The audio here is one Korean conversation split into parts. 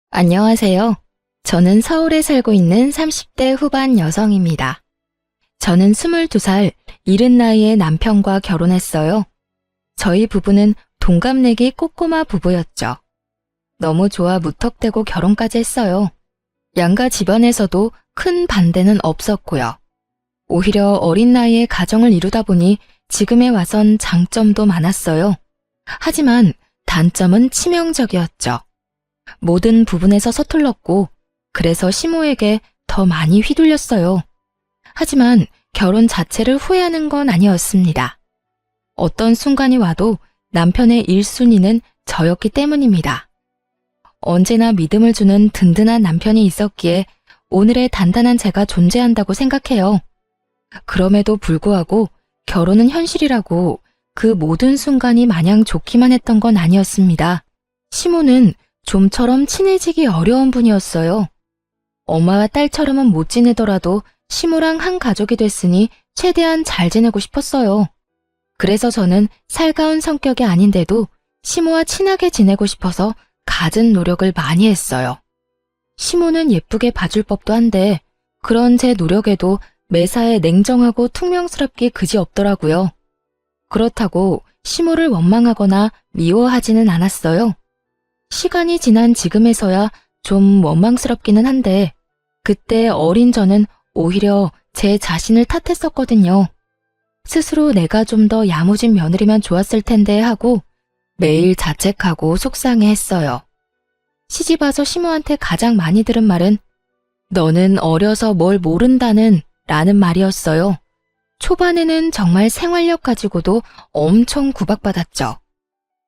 안녕하세요. 저는 서울에 살고 있는 30대 후반 여성입니다. 저는 22살, 이른 나이에 남편과 결혼했어요. 저희 부부는 동갑내기 꼬꼬마 부부였죠. 너무 좋아 무턱대고 결혼까지 했어요. 양가 집안에서도 큰 반대는 없었고요. 오히려 어린 나이에 가정을 이루다 보니 지금에 와선 장점도 많았어요. 하지만 단점은 치명적이었죠. 모든 부분에서 서툴렀고 그래서 시모에게 더 많이 휘둘렸어요. 하지만 결혼 자체를 후회하는 건 아니었습니다. 어떤 순간이 와도 남편의 1순위는 저였기 때문입니다. 언제나 믿음을 주는 든든한 남편이 있었기에 오늘의 단단한 제가 존재한다고 생각해요. 그럼에도 불구하고 결혼은 현실이라고 그 모든 순간이 마냥 좋기만 했던 건 아니었습니다. 시모는 좀처럼 친해지기 어려운 분이었어요. 엄마와 딸처럼은 못 지내더라도 시모랑 한 가족이 됐으니 최대한 잘 지내고 싶었어요. 그래서 저는 살가운 성격이 아닌데도 시모와 친하게 지내고 싶어서 갖은 노력을 많이 했어요. 시모는 예쁘게 봐줄 법도 한데 그런 제 노력에도 매사에 냉정하고 퉁명스럽기 그지없더라고요. 그렇다고 시모를 원망하거나 미워하지는 않았어요. 시간이 지난 지금에서야 좀 원망스럽기는 한데 그때 어린 저는 오히려 제 자신을 탓했었거든요. 스스로 내가 좀 더 야무진 며느리면 좋았을 텐데 하고 매일 자책하고 속상해했어요. 시집와서 시모한테 가장 많이 들은 말은 너는 어려서 뭘 모른다는 라는 말이었어요. 초반에는 정말 생활력 가지고도 엄청 구박받았죠.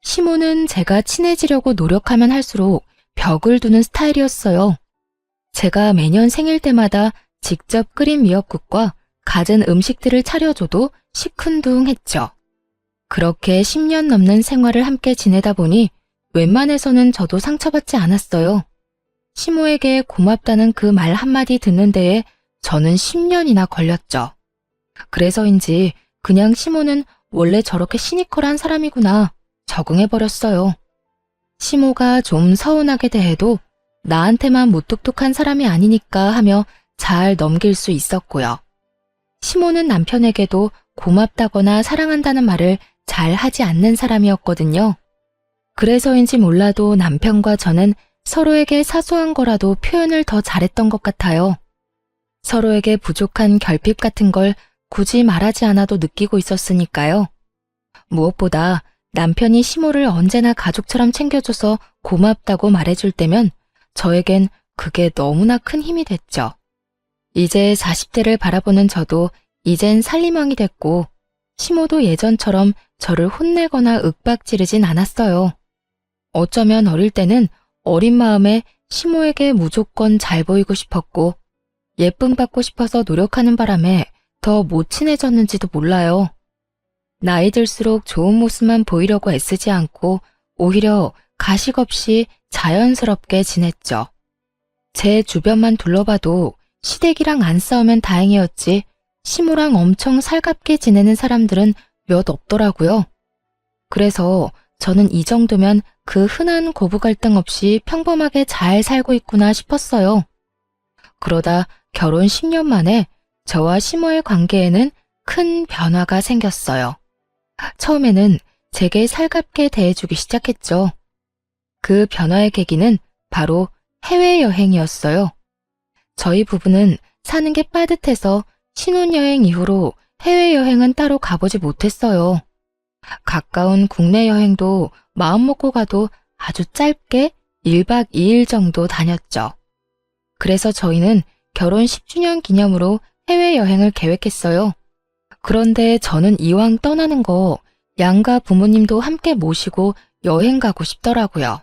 시모는 제가 친해지려고 노력하면 할수록 벽을 두는 스타일이었어요. 제가 매년 생일 때마다 직접 끓인 미역국과 갖은 음식들을 차려줘도 시큰둥했죠. 그렇게 10년 넘는 생활을 함께 지내다 보니 웬만해서는 저도 상처받지 않았어요. 시모에게 고맙다는 그 말 한마디 듣는 데에 저는 10년이나 걸렸죠. 그래서인지 그냥 시모는 원래 저렇게 시니컬한 사람이구나 적응해버렸어요. 시모가 좀 서운하게 대해도 나한테만 무뚝뚝한 사람이 아니니까 하며 잘 넘길 수 있었고요. 시모는 남편에게도 고맙다거나 사랑한다는 말을 잘 하지 않는 사람이었거든요. 그래서인지 몰라도 남편과 저는 서로에게 사소한 거라도 표현을 더 잘했던 것 같아요. 서로에게 부족한 결핍 같은 걸 굳이 말하지 않아도 느끼고 있었으니까요. 무엇보다 남편이 시모를 언제나 가족처럼 챙겨줘서 고맙다고 말해줄 때면 저에겐 그게 너무나 큰 힘이 됐죠. 이제 40대를 바라보는 저도 이젠 살림왕이 됐고 시모도 예전처럼 저를 혼내거나 윽박지르진 않았어요. 어쩌면 어릴 때는 어린 마음에 시모에게 무조건 잘 보이고 싶었고 예쁨 받고 싶어서 노력하는 바람에 더 못 친해졌는지도 몰라요. 나이 들수록 좋은 모습만 보이려고 애쓰지 않고 오히려 가식 없이 자연스럽게 지냈죠. 제 주변만 둘러봐도 시댁이랑 안 싸우면 다행이었지 시모랑 엄청 살갑게 지내는 사람들은 몇 없더라고요. 그래서 저는 이 정도면 그 흔한 고부 갈등 없이 평범하게 잘 살고 있구나 싶었어요. 그러다 결혼 10년 만에 저와 시모의 관계에는 큰 변화가 생겼어요. 처음에는 제게 살갑게 대해주기 시작했죠. 그 변화의 계기는 바로 해외여행이었어요. 저희 부부는 사는 게 빠듯해서 신혼여행 이후로 해외여행은 따로 가보지 못했어요. 가까운 국내 여행도 마음먹고 가도 아주 짧게 1박 2일 정도 다녔죠. 그래서 저희는 결혼 10주년 기념으로 해외여행을 계획했어요. 그런데 저는 이왕 떠나는 거 양가 부모님도 함께 모시고 여행 가고 싶더라고요.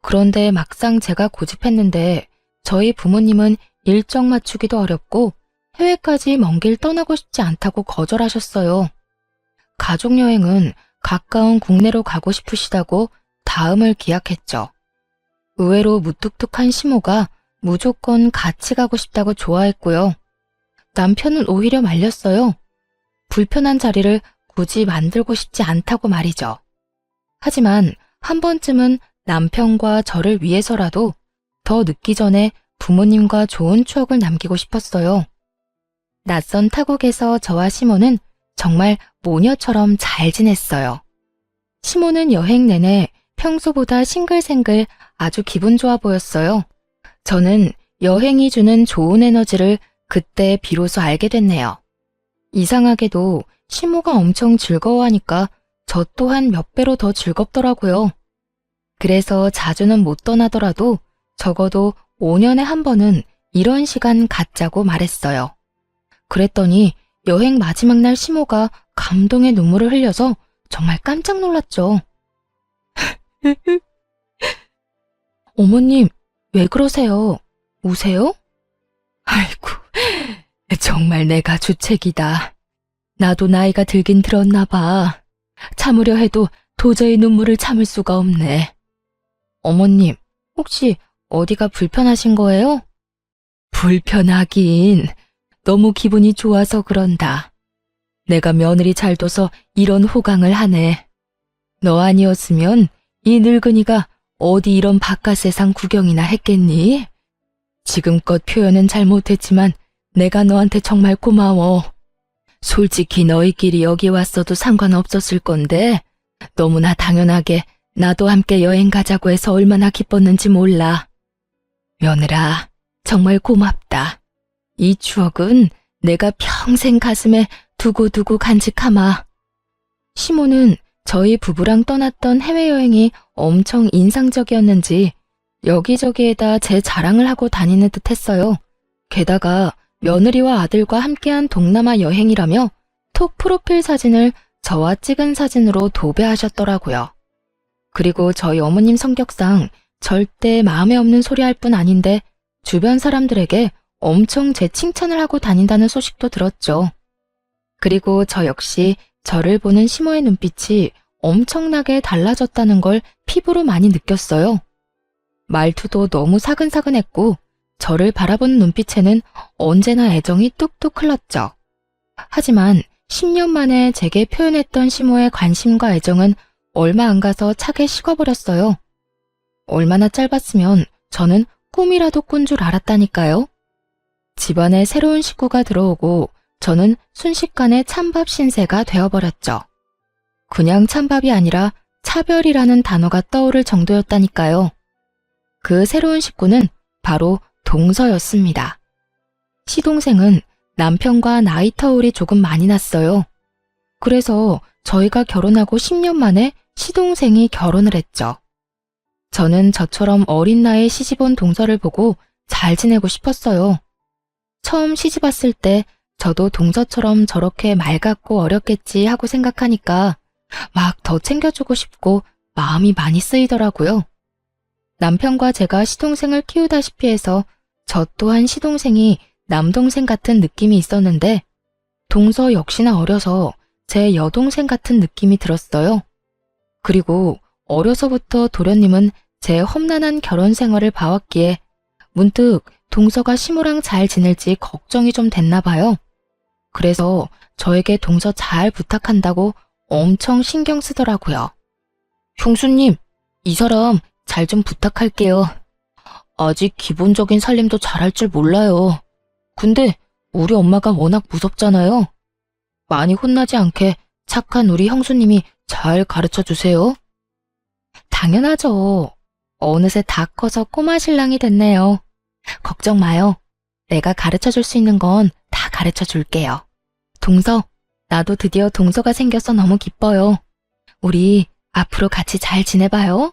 그런데 막상 제가 고집했는데 저희 부모님은 일정 맞추기도 어렵고 해외까지 먼 길 떠나고 싶지 않다고 거절하셨어요. 가족여행은 가까운 국내로 가고 싶으시다고 다음을 기약했죠. 의외로 무뚝뚝한 시모가 무조건 같이 가고 싶다고 좋아했고요. 남편은 오히려 말렸어요. 불편한 자리를 굳이 만들고 싶지 않다고 말이죠. 하지만 한 번쯤은 남편과 저를 위해서라도 더 늦기 전에 부모님과 좋은 추억을 남기고 싶었어요. 낯선 타국에서 저와 시모는 정말 모녀처럼 잘 지냈어요. 시모는 여행 내내 평소보다 싱글생글 아주 기분 좋아 보였어요. 저는 여행이 주는 좋은 에너지를 그때 비로소 알게 됐네요. 이상하게도 시모가 엄청 즐거워하니까 저 또한 몇 배로 더 즐겁더라고요. 그래서 자주는 못 떠나더라도 적어도 5년에 한 번은 이런 시간 갖자고 말했어요. 그랬더니 여행 마지막 날 시모가 감동의 눈물을 흘려서 정말 깜짝 놀랐죠. 어머님, 왜 그러세요? 우세요? 아이고, 정말 내가 주책이다. 나도 나이가 들긴 들었나 봐. 참으려 해도 도저히 눈물을 참을 수가 없네. 어머님, 혹시 어디가 불편하신 거예요? 불편하긴. 너무 기분이 좋아서 그런다. 내가 며느리 잘 둬서 이런 호강을 하네. 너 아니었으면 이 늙은이가 어디 이런 바깥 세상 구경이나 했겠니? 지금껏 표현은 잘 못했지만 내가 너한테 정말 고마워. 솔직히 너희끼리 여기 왔어도 상관없었을 건데 너무나 당연하게 나도 함께 여행 가자고 해서 얼마나 기뻤는지 몰라. 며느라, 정말 고맙다. 이 추억은 내가 평생 가슴에 두고두고 간직하마. 시모는 저희 부부랑 떠났던 해외여행이 엄청 인상적이었는지 여기저기에다 제 자랑을 하고 다니는 듯 했어요. 게다가 며느리와 아들과 함께한 동남아 여행이라며 톡 프로필 사진을 저와 찍은 사진으로 도배하셨더라고요. 그리고 저희 어머님 성격상 절대 마음에 없는 소리 할 뿐 아닌데 주변 사람들에게 엄청 제 칭찬을 하고 다닌다는 소식도 들었죠. 그리고 저 역시 저를 보는 시모의 눈빛이 엄청나게 달라졌다는 걸 피부로 많이 느꼈어요. 말투도 너무 사근사근했고 저를 바라보는 눈빛에는 언제나 애정이 뚝뚝 흘렀죠. 하지만 10년 만에 제게 표현했던 시모의 관심과 애정은 얼마 안 가서 차게 식어버렸어요. 얼마나 짧았으면 저는 꿈이라도 꾼 줄 알았다니까요. 집안에 새로운 식구가 들어오고 저는 순식간에 찬밥 신세가 되어버렸죠. 그냥 찬밥이 아니라 차별이라는 단어가 떠오를 정도였다니까요. 그 새로운 식구는 바로 동서였습니다. 시동생은 남편과 나이 터울이 조금 많이 났어요. 그래서 저희가 결혼하고 10년 만에 시동생이 결혼을 했죠. 저는 저처럼 어린 나이에 시집온 동서를 보고 잘 지내고 싶었어요. 처음 시집 왔을 때 저도 동서처럼 저렇게 맑았고 어렸겠지 하고 생각하니까 막 더 챙겨주고 싶고 마음이 많이 쓰이더라고요. 남편과 제가 시동생을 키우다시피 해서 저 또한 시동생이 남동생 같은 느낌이 있었는데 동서 역시나 어려서 제 여동생 같은 느낌이 들었어요. 그리고 어려서부터 도련님은 제 험난한 결혼 생활을 봐왔기에 문득 동서가 시모랑 잘 지낼지 걱정이 좀 됐나 봐요. 그래서 저에게 동서 잘 부탁한다고 엄청 신경 쓰더라고요. 형수님, 이 사람 잘 좀 부탁할게요. 아직 기본적인 살림도 잘할 줄 몰라요. 근데 우리 엄마가 워낙 무섭잖아요. 많이 혼나지 않게 착한 우리 형수님이 잘 가르쳐 주세요. 당연하죠. 어느새 다 커서 꼬마 신랑이 됐네요. 걱정 마요. 내가 가르쳐 줄 수 있는 건 다 가르쳐 줄게요. 동서, 나도 드디어 동서가 생겨서 너무 기뻐요. 우리 앞으로 같이 잘 지내봐요.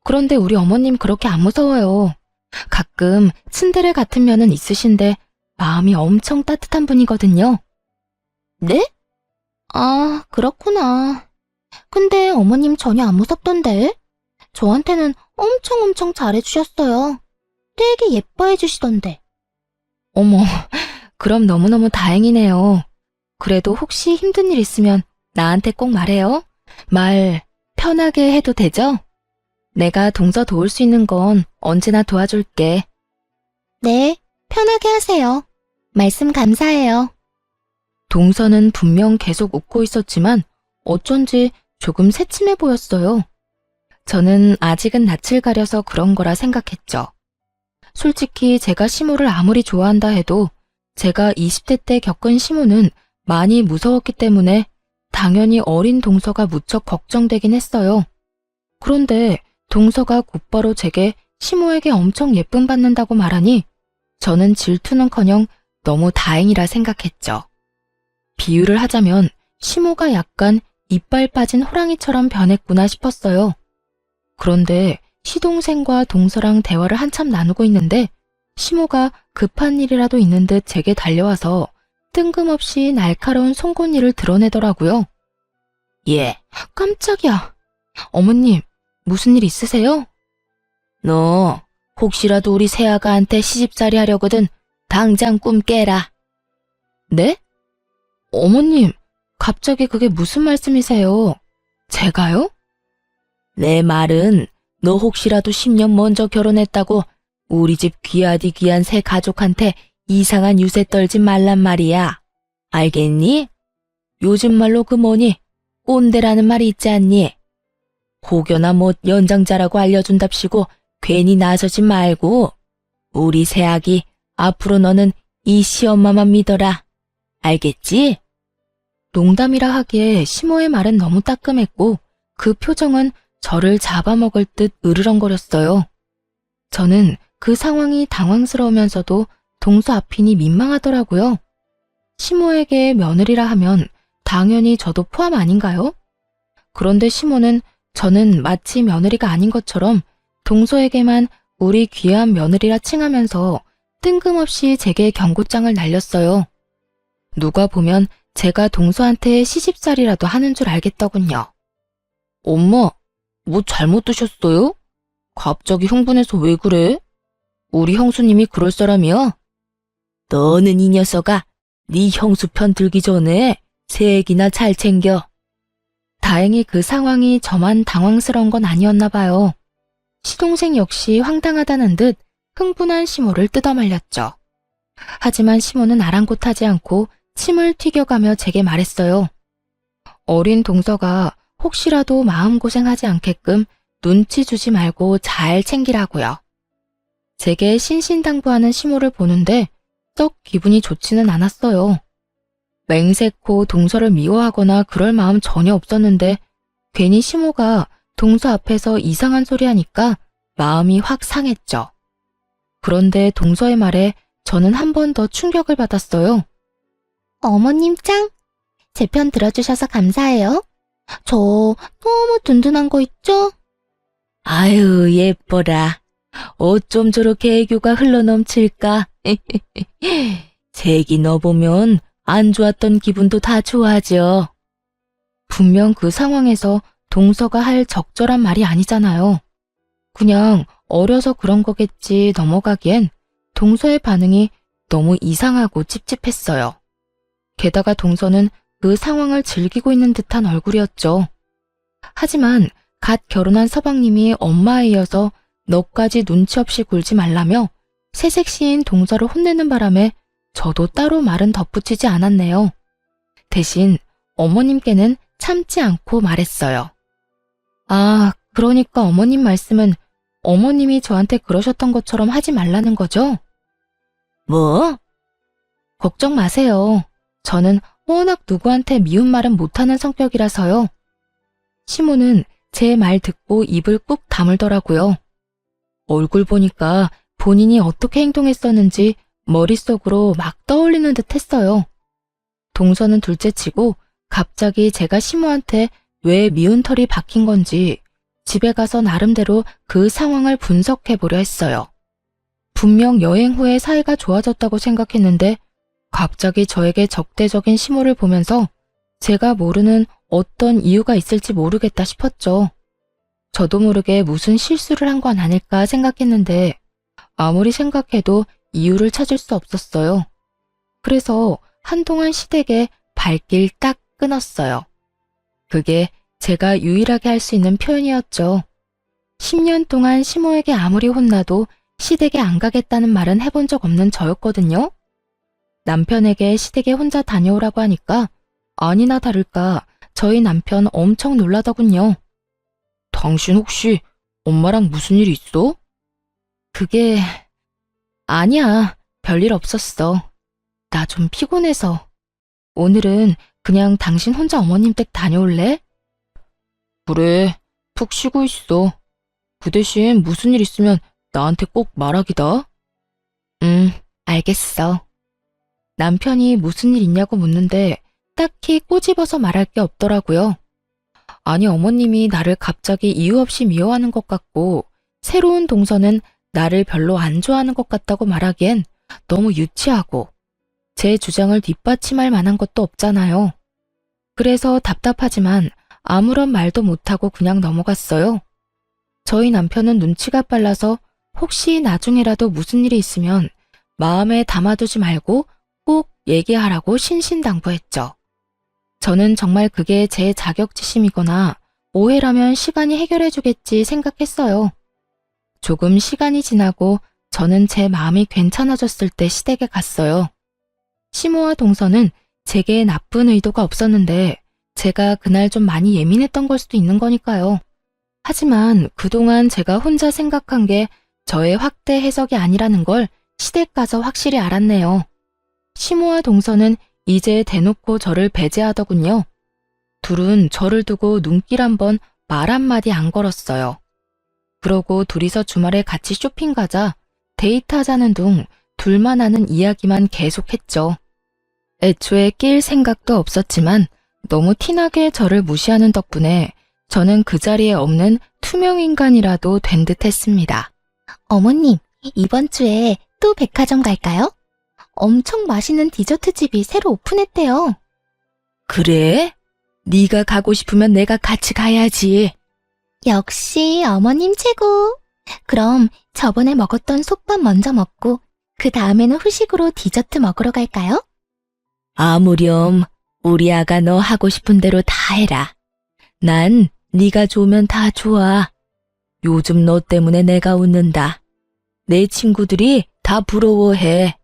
그런데 우리 어머님 그렇게 안 무서워요. 가끔 츤데레 같은 면은 있으신데 마음이 엄청 따뜻한 분이거든요. 네? 아, 그렇구나. 근데 어머님 전혀 안 무섭던데? 저한테는 엄청 잘해주셨어요. 되게 예뻐해 주시던데. 어머, 그럼 너무너무 다행이네요. 그래도 혹시 힘든 일 있으면 나한테 꼭 말해요. 말 편하게 해도 되죠? 내가 동서 도울 수 있는 건 언제나 도와줄게. 네, 편하게 하세요. 말씀 감사해요. 동서는 분명 계속 웃고 있었지만 어쩐지 조금 새침해 보였어요. 저는 아직은 낯을 가려서 그런 거라 생각했죠. 솔직히 제가 시모를 아무리 좋아한다 해도 제가 20대 때 겪은 시모는 많이 무서웠기 때문에 당연히 어린 동서가 무척 걱정되긴 했어요. 그런데 동서가 곧바로 제게 시모에게 엄청 예쁨 받는다고 말하니 저는 질투는커녕 너무 다행이라 생각했죠. 비유를 하자면 시모가 약간 이빨 빠진 호랑이처럼 변했구나 싶었어요. 그런데 시동생과 동서랑 대화를 한참 나누고 있는데 시모가 급한 일이라도 있는 듯 제게 달려와서 뜬금없이 날카로운 송곳니를 드러내더라고요. 예, 깜짝이야. 어머님, 무슨 일 있으세요? 너 혹시라도 우리 새아가한테 시집살이 하려거든 당장 꿈 깨라. 네? 어머님, 갑자기 그게 무슨 말씀이세요? 제가요? 내 말은 너 혹시라도 10년 먼저 결혼했다고 우리 집 귀하디 귀한 새 가족한테 이상한 유세 떨지 말란 말이야. 알겠니? 요즘 말로 그 뭐니? 꼰대라는 말이 있지 않니? 혹여나 못 연장자라고 알려준답시고 괜히 나서지 말고 우리 새아기 앞으로 너는 이 시엄마만 믿어라. 알겠지? 농담이라 하기에 시모의 말은 너무 따끔했고 그 표정은 저를 잡아먹을 듯 으르렁거렸어요. 저는 그 상황이 당황스러우면서도 동서 앞이니 민망하더라고요. 시모에게 며느리라 하면 당연히 저도 포함 아닌가요? 그런데 시모는 저는 마치 며느리가 아닌 것처럼 동서에게만 우리 귀한 며느리라 칭하면서 뜬금없이 제게 경고장을 날렸어요. 누가 보면 제가 동서한테 시집살이라도 하는 줄 알겠더군요. 엄마, 뭐 잘못 드셨어요? 갑자기 흥분해서 왜 그래? 우리 형수님이 그럴 사람이야? 너는 이 녀석아, 네 형수 편 들기 전에 새애기나 잘 챙겨. 다행히 그 상황이 저만 당황스러운 건 아니었나 봐요. 시동생 역시 황당하다는 듯 흥분한 시모를 뜯어말렸죠. 하지만 시모는 아랑곳하지 않고 침을 튀겨가며 제게 말했어요. 어린 동서가 혹시라도 마음고생하지 않게끔 눈치 주지 말고 잘 챙기라고요. 제게 신신당부하는 시모를 보는데 썩 기분이 좋지는 않았어요. 맹세코 동서를 미워하거나 그럴 마음 전혀 없었는데 괜히 시모가 동서 앞에서 이상한 소리 하니까 마음이 확 상했죠. 그런데 동서의 말에 저는 한 번 더 충격을 받았어요. 어머님 짱! 제 편 들어주셔서 감사해요. 저 너무 든든한 거 있죠? 아유, 예뻐라. 어쩜 저렇게 애교가 흘러넘칠까? 색이 너 보면 안 좋았던 기분도 다 좋아져. 분명 그 상황에서 동서가 할 적절한 말이 아니잖아요. 그냥 어려서 그런 거겠지 넘어가기엔 동서의 반응이 너무 이상하고 찝찝했어요. 게다가 동서는 그 상황을 즐기고 있는 듯한 얼굴이었죠. 하지만 갓 결혼한 서방님이 엄마에 이어서 너까지 눈치 없이 굴지 말라며 새색시인 동서를 혼내는 바람에 저도 따로 말은 덧붙이지 않았네요. 대신 어머님께는 참지 않고 말했어요. 아, 그러니까 어머님 말씀은 어머님이 저한테 그러셨던 것처럼 하지 말라는 거죠? 뭐? 걱정 마세요. 저는 워낙 누구한테 미운 말은 못하는 성격이라서요. 시모는 제 말 듣고 입을 꾹 다물더라고요. 얼굴 보니까 본인이 어떻게 행동했었는지 머릿속으로 막 떠올리는 듯 했어요. 동서는 둘째치고 갑자기 제가 시모한테 왜 미운 털이 박힌 건지 집에 가서 나름대로 그 상황을 분석해보려 했어요. 분명 여행 후에 사이가 좋아졌다고 생각했는데 갑자기 저에게 적대적인 시모를 보면서 제가 모르는 어떤 이유가 있을지 모르겠다 싶었죠. 저도 모르게 무슨 실수를 한 건 아닐까 생각했는데 아무리 생각해도 이유를 찾을 수 없었어요. 그래서 한동안 시댁에 발길 딱 끊었어요. 그게 제가 유일하게 할 수 있는 표현이었죠. 10년 동안 시모에게 아무리 혼나도 시댁에 안 가겠다는 말은 해본 적 없는 저였거든요. 남편에게 시댁에 혼자 다녀오라고 하니까 아니나 다를까 저희 남편 엄청 놀라더군요. 당신 혹시 엄마랑 무슨 일 있어? 그게 아니야, 별일 없었어. 나 좀 피곤해서. 오늘은 그냥 당신 혼자 어머님 댁 다녀올래? 그래, 푹 쉬고 있어. 그 대신 무슨 일 있으면 나한테 꼭 말하기다. 알겠어. 남편이 무슨 일 있냐고 묻는데 딱히 꼬집어서 말할 게 없더라고요. 아니, 어머님이 나를 갑자기 이유 없이 미워하는 것 같고 새로운 동서는 나를 별로 안 좋아하는 것 같다고 말하기엔 너무 유치하고 제 주장을 뒷받침할 만한 것도 없잖아요. 그래서 답답하지만 아무런 말도 못하고 그냥 넘어갔어요. 저희 남편은 눈치가 빨라서 혹시 나중에라도 무슨 일이 있으면 마음에 담아두지 말고 꼭 얘기하라고 신신당부했죠. 저는 정말 그게 제 자격지심이거나 오해라면 시간이 해결해주겠지 생각했어요. 조금 시간이 지나고 저는 제 마음이 괜찮아졌을 때 시댁에 갔어요. 시모와 동서는 제게 나쁜 의도가 없었는데 제가 그날 좀 많이 예민했던 걸 수도 있는 거니까요. 하지만 그동안 제가 혼자 생각한 게 저의 확대 해석이 아니라는 걸 시댁 가서 확실히 알았네요. 시모와 동서는 이제 대놓고 저를 배제하더군요. 둘은 저를 두고 눈길 한번 말 한마디 안 걸었어요. 그러고 둘이서 주말에 같이 쇼핑 가자, 데이트하자는 둥 둘만 하는 이야기만 계속했죠. 애초에 낄 생각도 없었지만 너무 티나게 저를 무시하는 덕분에 저는 그 자리에 없는 투명인간이라도 된 듯 했습니다. 어머님, 이번 주에 또 백화점 갈까요? 엄청 맛있는 디저트 집이 새로 오픈했대요. 그래? 네가 가고 싶으면 내가 같이 가야지. 역시 어머님 최고. 그럼 저번에 먹었던 솥밥 먼저 먹고 그 다음에는 후식으로 디저트 먹으러 갈까요? 아무렴. 우리 아가 너 하고 싶은 대로 다 해라. 난 네가 좋으면 다 좋아. 요즘 너 때문에 내가 웃는다. 내 친구들이 다 부러워해.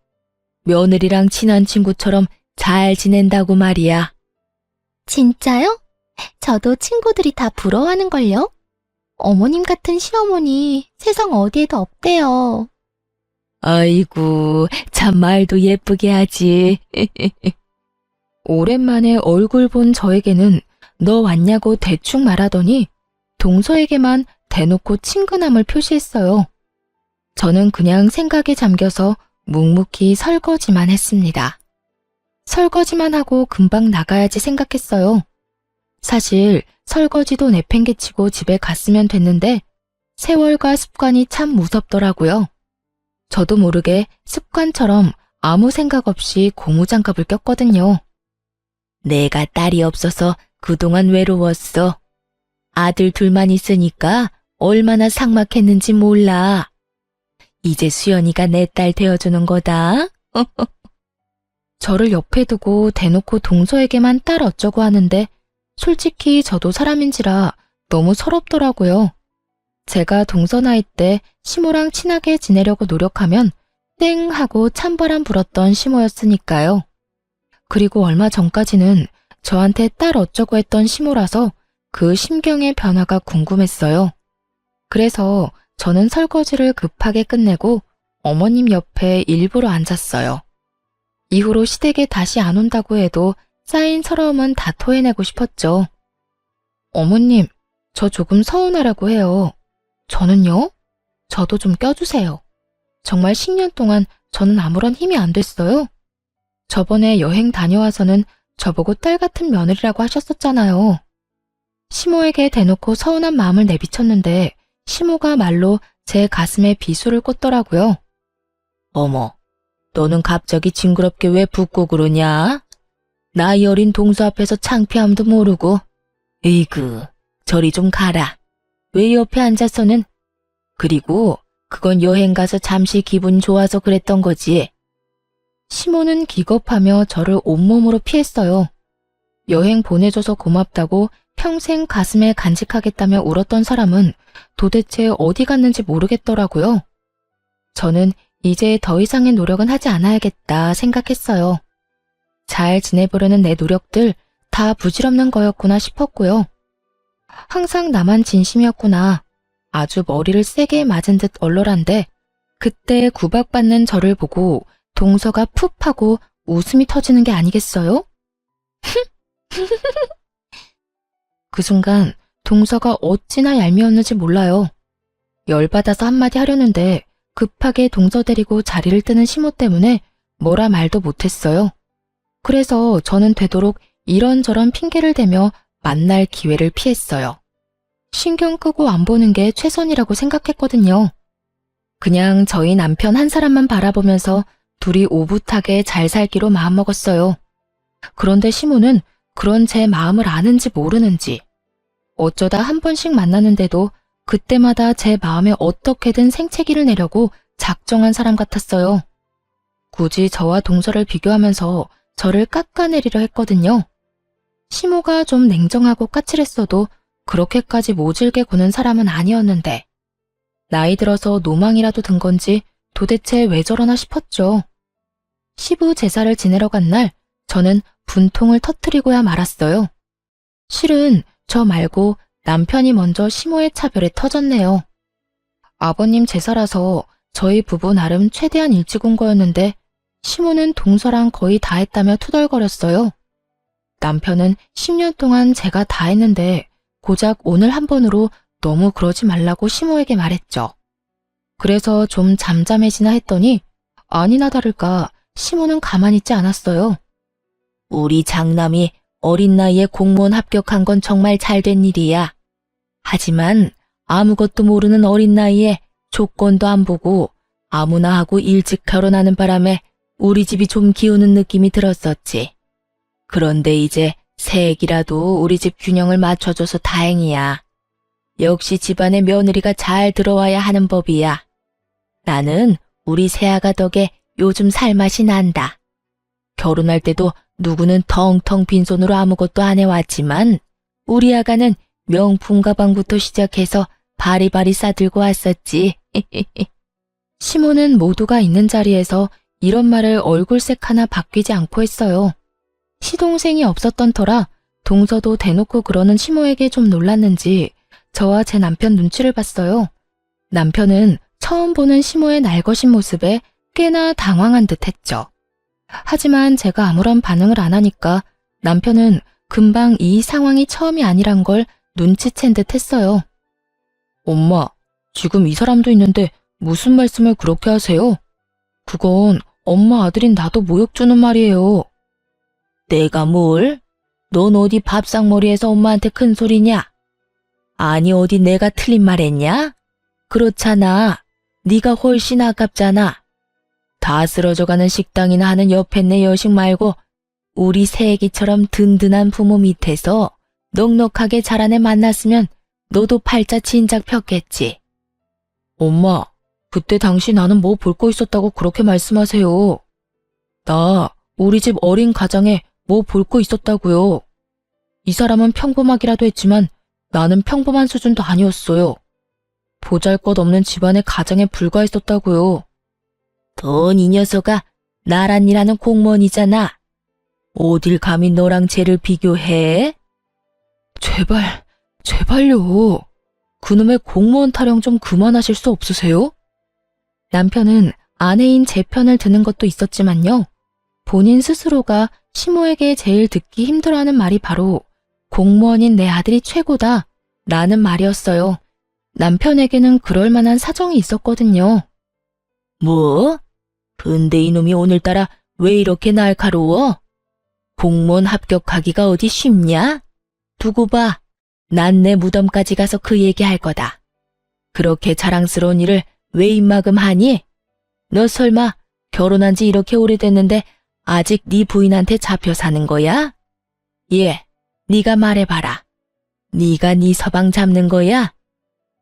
며느리랑 친한 친구처럼 잘 지낸다고 말이야. 진짜요? 저도 친구들이 다 부러워하는걸요? 어머님 같은 시어머니 세상 어디에도 없대요. 아이고, 참 말도 예쁘게 하지. 오랜만에 얼굴 본 저에게는 너 왔냐고 대충 말하더니 동서에게만 대놓고 친근함을 표시했어요. 저는 그냥 생각에 잠겨서 묵묵히 설거지만 했습니다. 설거지만 하고 금방 나가야지 생각했어요. 사실 설거지도 내팽개치고 집에 갔으면 됐는데 세월과 습관이 참 무섭더라고요. 저도 모르게 습관처럼 아무 생각 없이 고무장갑을 꼈거든요. 내가 딸이 없어서 그동안 외로웠어. 아들 둘만 있으니까 얼마나 삭막했는지 몰라. 이제 수연이가 내 딸 되어주는 거다. 저를 옆에 두고 대놓고 동서에게만 딸 어쩌고 하는데 솔직히 저도 사람인지라 너무 서럽더라고요. 제가 동서 나이 때 시모랑 친하게 지내려고 노력하면 땡 하고 찬바람 불었던 시모였으니까요. 그리고 얼마 전까지는 저한테 딸 어쩌고 했던 시모라서 그 심경의 변화가 궁금했어요. 그래서 저는 설거지를 급하게 끝내고 어머님 옆에 일부러 앉았어요. 이후로 시댁에 다시 안 온다고 해도 쌓인 서러움은 다 토해내고 싶었죠. 어머님, 저 조금 서운하라고 해요. 저는요? 저도 좀 껴주세요. 정말 10년 동안 저는 아무런 힘이 안 됐어요. 저번에 여행 다녀와서는 저보고 딸 같은 며느리라고 하셨었잖아요. 시모에게 대놓고 서운한 마음을 내비쳤는데 시모가 말로 제 가슴에 비수를 꽂더라고요. 어머, 너는 갑자기 징그럽게 왜 붓고 그러냐? 나이 어린 동서 앞에서 창피함도 모르고. 에이그, 저리 좀 가라. 왜 옆에 앉아서는. 그리고 그건 여행 가서 잠시 기분 좋아서 그랬던 거지. 시모는 기겁하며 저를 온몸으로 피했어요. 여행 보내줘서 고맙다고 평생 가슴에 간직하겠다며 울었던 사람은 도대체 어디 갔는지 모르겠더라고요. 저는 이제 더 이상의 노력은 하지 않아야겠다 생각했어요. 잘 지내보려는 내 노력들 다 부질없는 거였구나 싶었고요. 항상 나만 진심이었구나. 아주 머리를 세게 맞은 듯 얼얼한데 그때 구박받는 저를 보고 동서가 푹 하고 웃음이 터지는 게 아니겠어요? 그 순간 동서가 어찌나 얄미웠는지 몰라요. 열받아서 한마디 하려는데 급하게 동서 데리고 자리를 뜨는 시모 때문에 뭐라 말도 못했어요. 그래서 저는 되도록 이런저런 핑계를 대며 만날 기회를 피했어요. 신경 끄고 안 보는 게 최선이라고 생각했거든요. 그냥 저희 남편 한 사람만 바라보면서 둘이 오붓하게 잘 살기로 마음먹었어요. 그런데 시모는 그런 제 마음을 아는지 모르는지 어쩌다 한 번씩 만나는데도 그때마다 제 마음에 어떻게든 생채기를 내려고 작정한 사람 같았어요. 굳이 저와 동서를 비교하면서 저를 깎아내리려 했거든요. 시모가 좀 냉정하고 까칠했어도 그렇게까지 모질게 구는 사람은 아니었는데 나이 들어서 노망이라도 든 건지 도대체 왜 저러나 싶었죠. 시부 제사를 지내러 간 날 저는 분통을 터뜨리고야 말았어요. 실은 저 말고 남편이 먼저 시모의 차별에 터졌네요. 아버님 제사라서 저희 부부 나름 최대한 일찍 온 거였는데 시모는 동서랑 거의 다 했다며 투덜거렸어요. 남편은 10년 동안 제가 다 했는데 고작 오늘 한 번으로 너무 그러지 말라고 시모에게 말했죠. 그래서 좀 잠잠해지나 했더니 아니나 다를까 시모는 가만히 있지 않았어요. 우리 장남이 어린 나이에 공무원 합격한 건 정말 잘된 일이야. 하지만 아무것도 모르는 어린 나이에 조건도 안 보고 아무나 하고 일찍 결혼하는 바람에 우리 집이 좀 기우는 느낌이 들었었지. 그런데 이제 새액이라도 우리 집 균형을 맞춰줘서 다행이야. 역시 집안에 며느리가 잘 들어와야 하는 법이야. 나는 우리 새아가 덕에 요즘 살맛이 난다. 결혼할 때도 누구는 텅텅 빈손으로 아무것도 안 해왔지만 우리 아가는 명품 가방부터 시작해서 바리바리 싸들고 왔었지. 시모는 모두가 있는 자리에서 이런 말을 얼굴색 하나 바뀌지 않고 했어요. 시동생이 없었던 터라 동서도 대놓고 그러는 시모에게 좀 놀랐는지 저와 제 남편 눈치를 봤어요. 남편은 처음 보는 시모의 날것인 모습에 꽤나 당황한 듯 했죠. 하지만 제가 아무런 반응을 안 하니까 남편은 금방 이 상황이 처음이 아니란 걸 눈치챈 듯 했어요. 엄마, 지금 이 사람도 있는데 무슨 말씀을 그렇게 하세요? 그건 엄마 아들인 나도 모욕 주는 말이에요. 내가 뭘? 넌 어디 밥상머리에서 엄마한테 큰 소리냐? 아니 어디 내가 틀린 말 했냐? 그렇잖아. 네가 훨씬 아깝잖아. 다 쓰러져가는 식당이나 하는 옆에 내 여식 말고 우리 새애기처럼 든든한 부모 밑에서 넉넉하게 자란 애 만났으면 너도 팔자 진작 폈겠지. 엄마, 그때 당시 나는 뭐 볼 거 있었다고 그렇게 말씀하세요. 나 우리 집 어린 가장에 뭐 볼 거 있었다고요. 이 사람은 평범하기라도 했지만 나는 평범한 수준도 아니었어요. 보잘것없는 집안의 가장에 불과했었다고요. 넌 이 녀석아 나란 일하는 공무원이잖아. 어딜 감히 너랑 쟤를 비교해? 제발요. 그놈의 공무원 타령 좀 그만하실 수 없으세요? 남편은 아내인 제 편을 드는 것도 있었지만요. 본인 스스로가 시모에게 제일 듣기 힘들어하는 말이 바로 공무원인 내 아들이 최고다 라는 말이었어요. 남편에게는 그럴 만한 사정이 있었거든요. 뭐? 근데 이놈이 오늘따라 왜 이렇게 날카로워? 공무원 합격하기가 어디 쉽냐? 두고 봐. 난 내 무덤까지 가서 그 얘기할 거다. 그렇게 자랑스러운 일을 왜 입막음 하니? 너 설마 결혼한 지 이렇게 오래됐는데 아직 네 부인한테 잡혀 사는 거야? 예, 네가 말해봐라. 네가 네 서방 잡는 거야?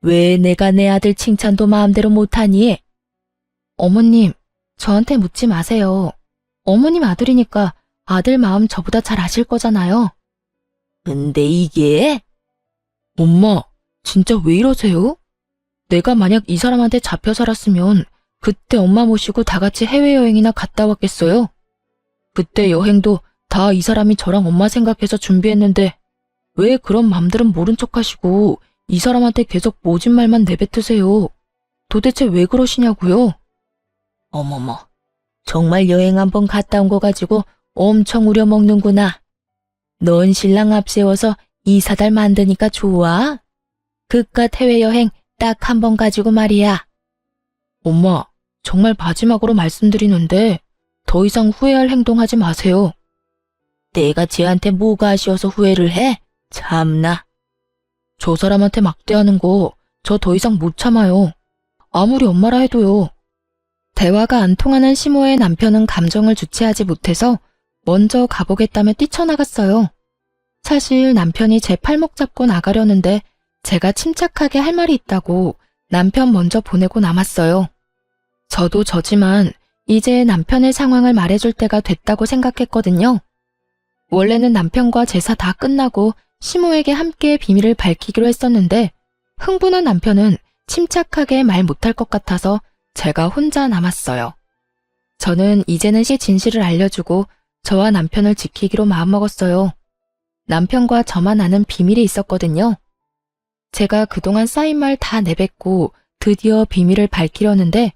왜 내가 내 아들 칭찬도 마음대로 못하니? 어머님, 저한테 묻지 마세요. 어머님 아들이니까 아들 마음 저보다 잘 아실 거잖아요. 근데 이게? 엄마, 진짜 왜 이러세요? 내가 만약 이 사람한테 잡혀 살았으면 그때 엄마 모시고 다 같이 해외여행이나 갔다 왔겠어요? 그때 여행도 다 이 사람이 저랑 엄마 생각해서 준비했는데 왜 그런 맘들은 모른 척 하시고 이 사람한테 계속 모진 말만 내뱉으세요? 도대체 왜 그러시냐고요? 어머머, 정말 여행 한번 갔다 온 거 가지고 엄청 우려먹는구나. 넌 신랑 앞세워서 이사달 만드니까 좋아? 그깟 해외여행 딱 한 번 가지고 말이야. 엄마, 정말 마지막으로 말씀드리는데 더 이상 후회할 행동하지 마세요. 내가 쟤한테 뭐가 아쉬워서 후회를 해? 참나. 저 사람한테 막대하는 거 저 더 이상 못 참아요. 아무리 엄마라 해도요. 대화가 안 통하는 시모의 남편은 감정을 주체하지 못해서 먼저 가보겠다며 뛰쳐나갔어요. 사실 남편이 제 팔목 잡고 나가려는데 제가 침착하게 할 말이 있다고 남편 먼저 보내고 남았어요. 저도 저지만 이제 남편의 상황을 말해줄 때가 됐다고 생각했거든요. 원래는 남편과 제사 다 끝나고 시모에게 함께 비밀을 밝히기로 했었는데 흥분한 남편은 침착하게 말 못할 것 같아서 제가 혼자 남았어요. 저는 이제는 진실을 알려주고 저와 남편을 지키기로 마음먹었어요. 남편과 저만 아는 비밀이 있었거든요. 제가 그동안 쌓인 말 다 내뱉고 드디어 비밀을 밝히려는데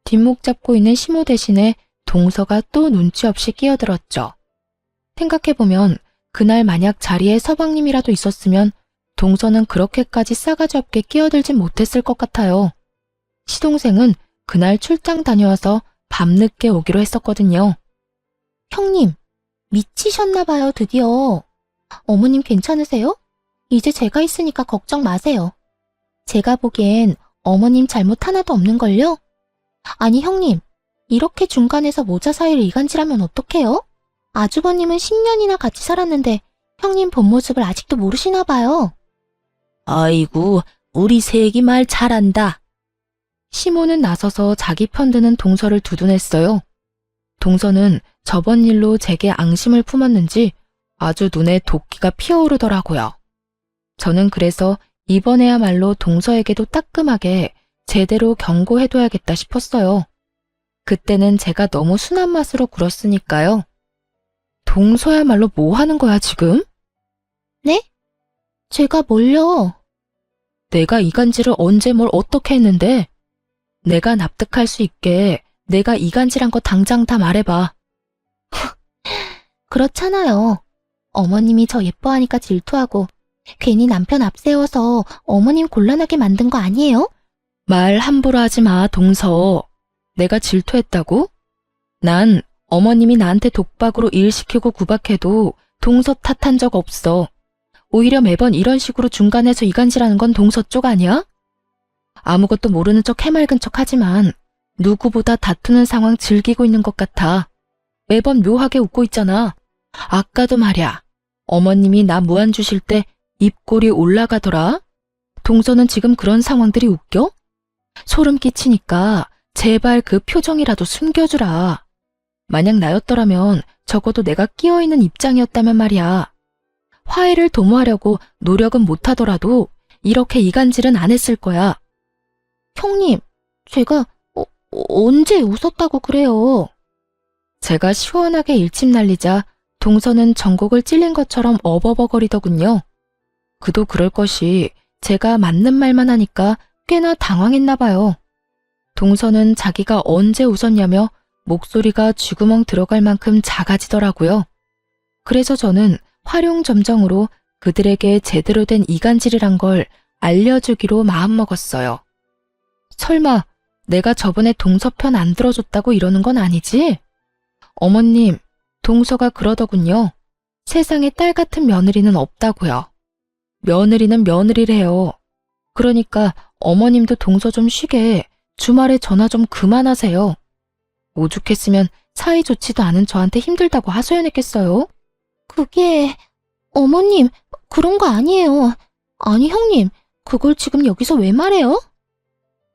뒷목 잡고 있는 시모 대신에 동서가 또 눈치 없이 끼어들었죠. 생각해보면 그날 만약 자리에 서방님이라도 있었으면 동서는 그렇게까지 싸가지 없게 끼어들진 못했을 것 같아요. 시동생은 그날 출장 다녀와서 밤늦게 오기로 했었거든요. 형님, 미치셨나봐요, 드디어. 어머님 괜찮으세요? 이제 제가 있으니까 걱정 마세요. 제가 보기엔 어머님 잘못 하나도 없는걸요? 아니 형님, 이렇게 중간에서 모자 사이를 이간질하면 어떡해요? 아주버님은 10년이나 같이 살았는데 형님 본 모습을 아직도 모르시나 봐요. 아이고, 우리 새애기 말 잘한다. 시모는 나서서 자기 편드는 동서를 두둔했어요. 동서는 저번 일로 제게 앙심을 품었는지 아주 눈에 도끼가 피어오르더라고요. 저는 그래서 이번에야말로 동서에게도 따끔하게 제대로 경고해둬야겠다 싶었어요. 그때는 제가 너무 순한 맛으로 굴었으니까요. 동서야말로 뭐 하는 거야 지금? 네? 제가 뭘요? 내가 이간질을 언제 뭘 어떻게 했는데? 내가 납득할 수 있게 내가 이간질한 거 당장 다 말해봐. 그렇잖아요. 어머님이 저 예뻐하니까 질투하고 괜히 남편 앞세워서 어머님 곤란하게 만든 거 아니에요? 말 함부로 하지 마, 동서. 내가 질투했다고? 난 어머님이 나한테 독박으로 일 시키고 구박해도 동서 탓한 적 없어. 오히려 매번 이런 식으로 중간에서 이간질하는 건 동서 쪽 아니야? 아무것도 모르는 척 해맑은 척 하지만 누구보다 다투는 상황 즐기고 있는 것 같아. 매번 묘하게 웃고 있잖아. 아까도 말야. 어머님이 나 무안 주실 때 입꼬리 올라가더라. 동서는 지금 그런 상황들이 웃겨? 소름 끼치니까 제발 그 표정이라도 숨겨주라. 만약 나였더라면 적어도 내가 끼어있는 입장이었다면 말이야. 화해를 도모하려고 노력은 못하더라도 이렇게 이간질은 안 했을 거야. 형님, 제가 언제 웃었다고 그래요? 제가 시원하게 일침 날리자 동서는 전곡을 찔린 것처럼 어버버거리더군요. 그도 그럴 것이 제가 맞는 말만 하니까 꽤나 당황했나 봐요. 동서는 자기가 언제 웃었냐며 목소리가 쥐구멍 들어갈 만큼 작아지더라고요. 그래서 저는 활용점정으로 그들에게 제대로 된 이간질이란 걸 알려주기로 마음먹었어요. 설마 내가 저번에 동서 편 안 들어줬다고 이러는 건 아니지? 어머님, 동서가 그러더군요. 세상에 딸 같은 며느리는 없다고요. 며느리는 며느리래요. 그러니까 어머님도 동서 좀 쉬게 주말에 전화 좀 그만하세요. 오죽했으면 사이 좋지도 않은 저한테 힘들다고 하소연했겠어요? 그게... 어머님, 그런 거 아니에요. 아니 형님, 그걸 지금 여기서 왜 말해요?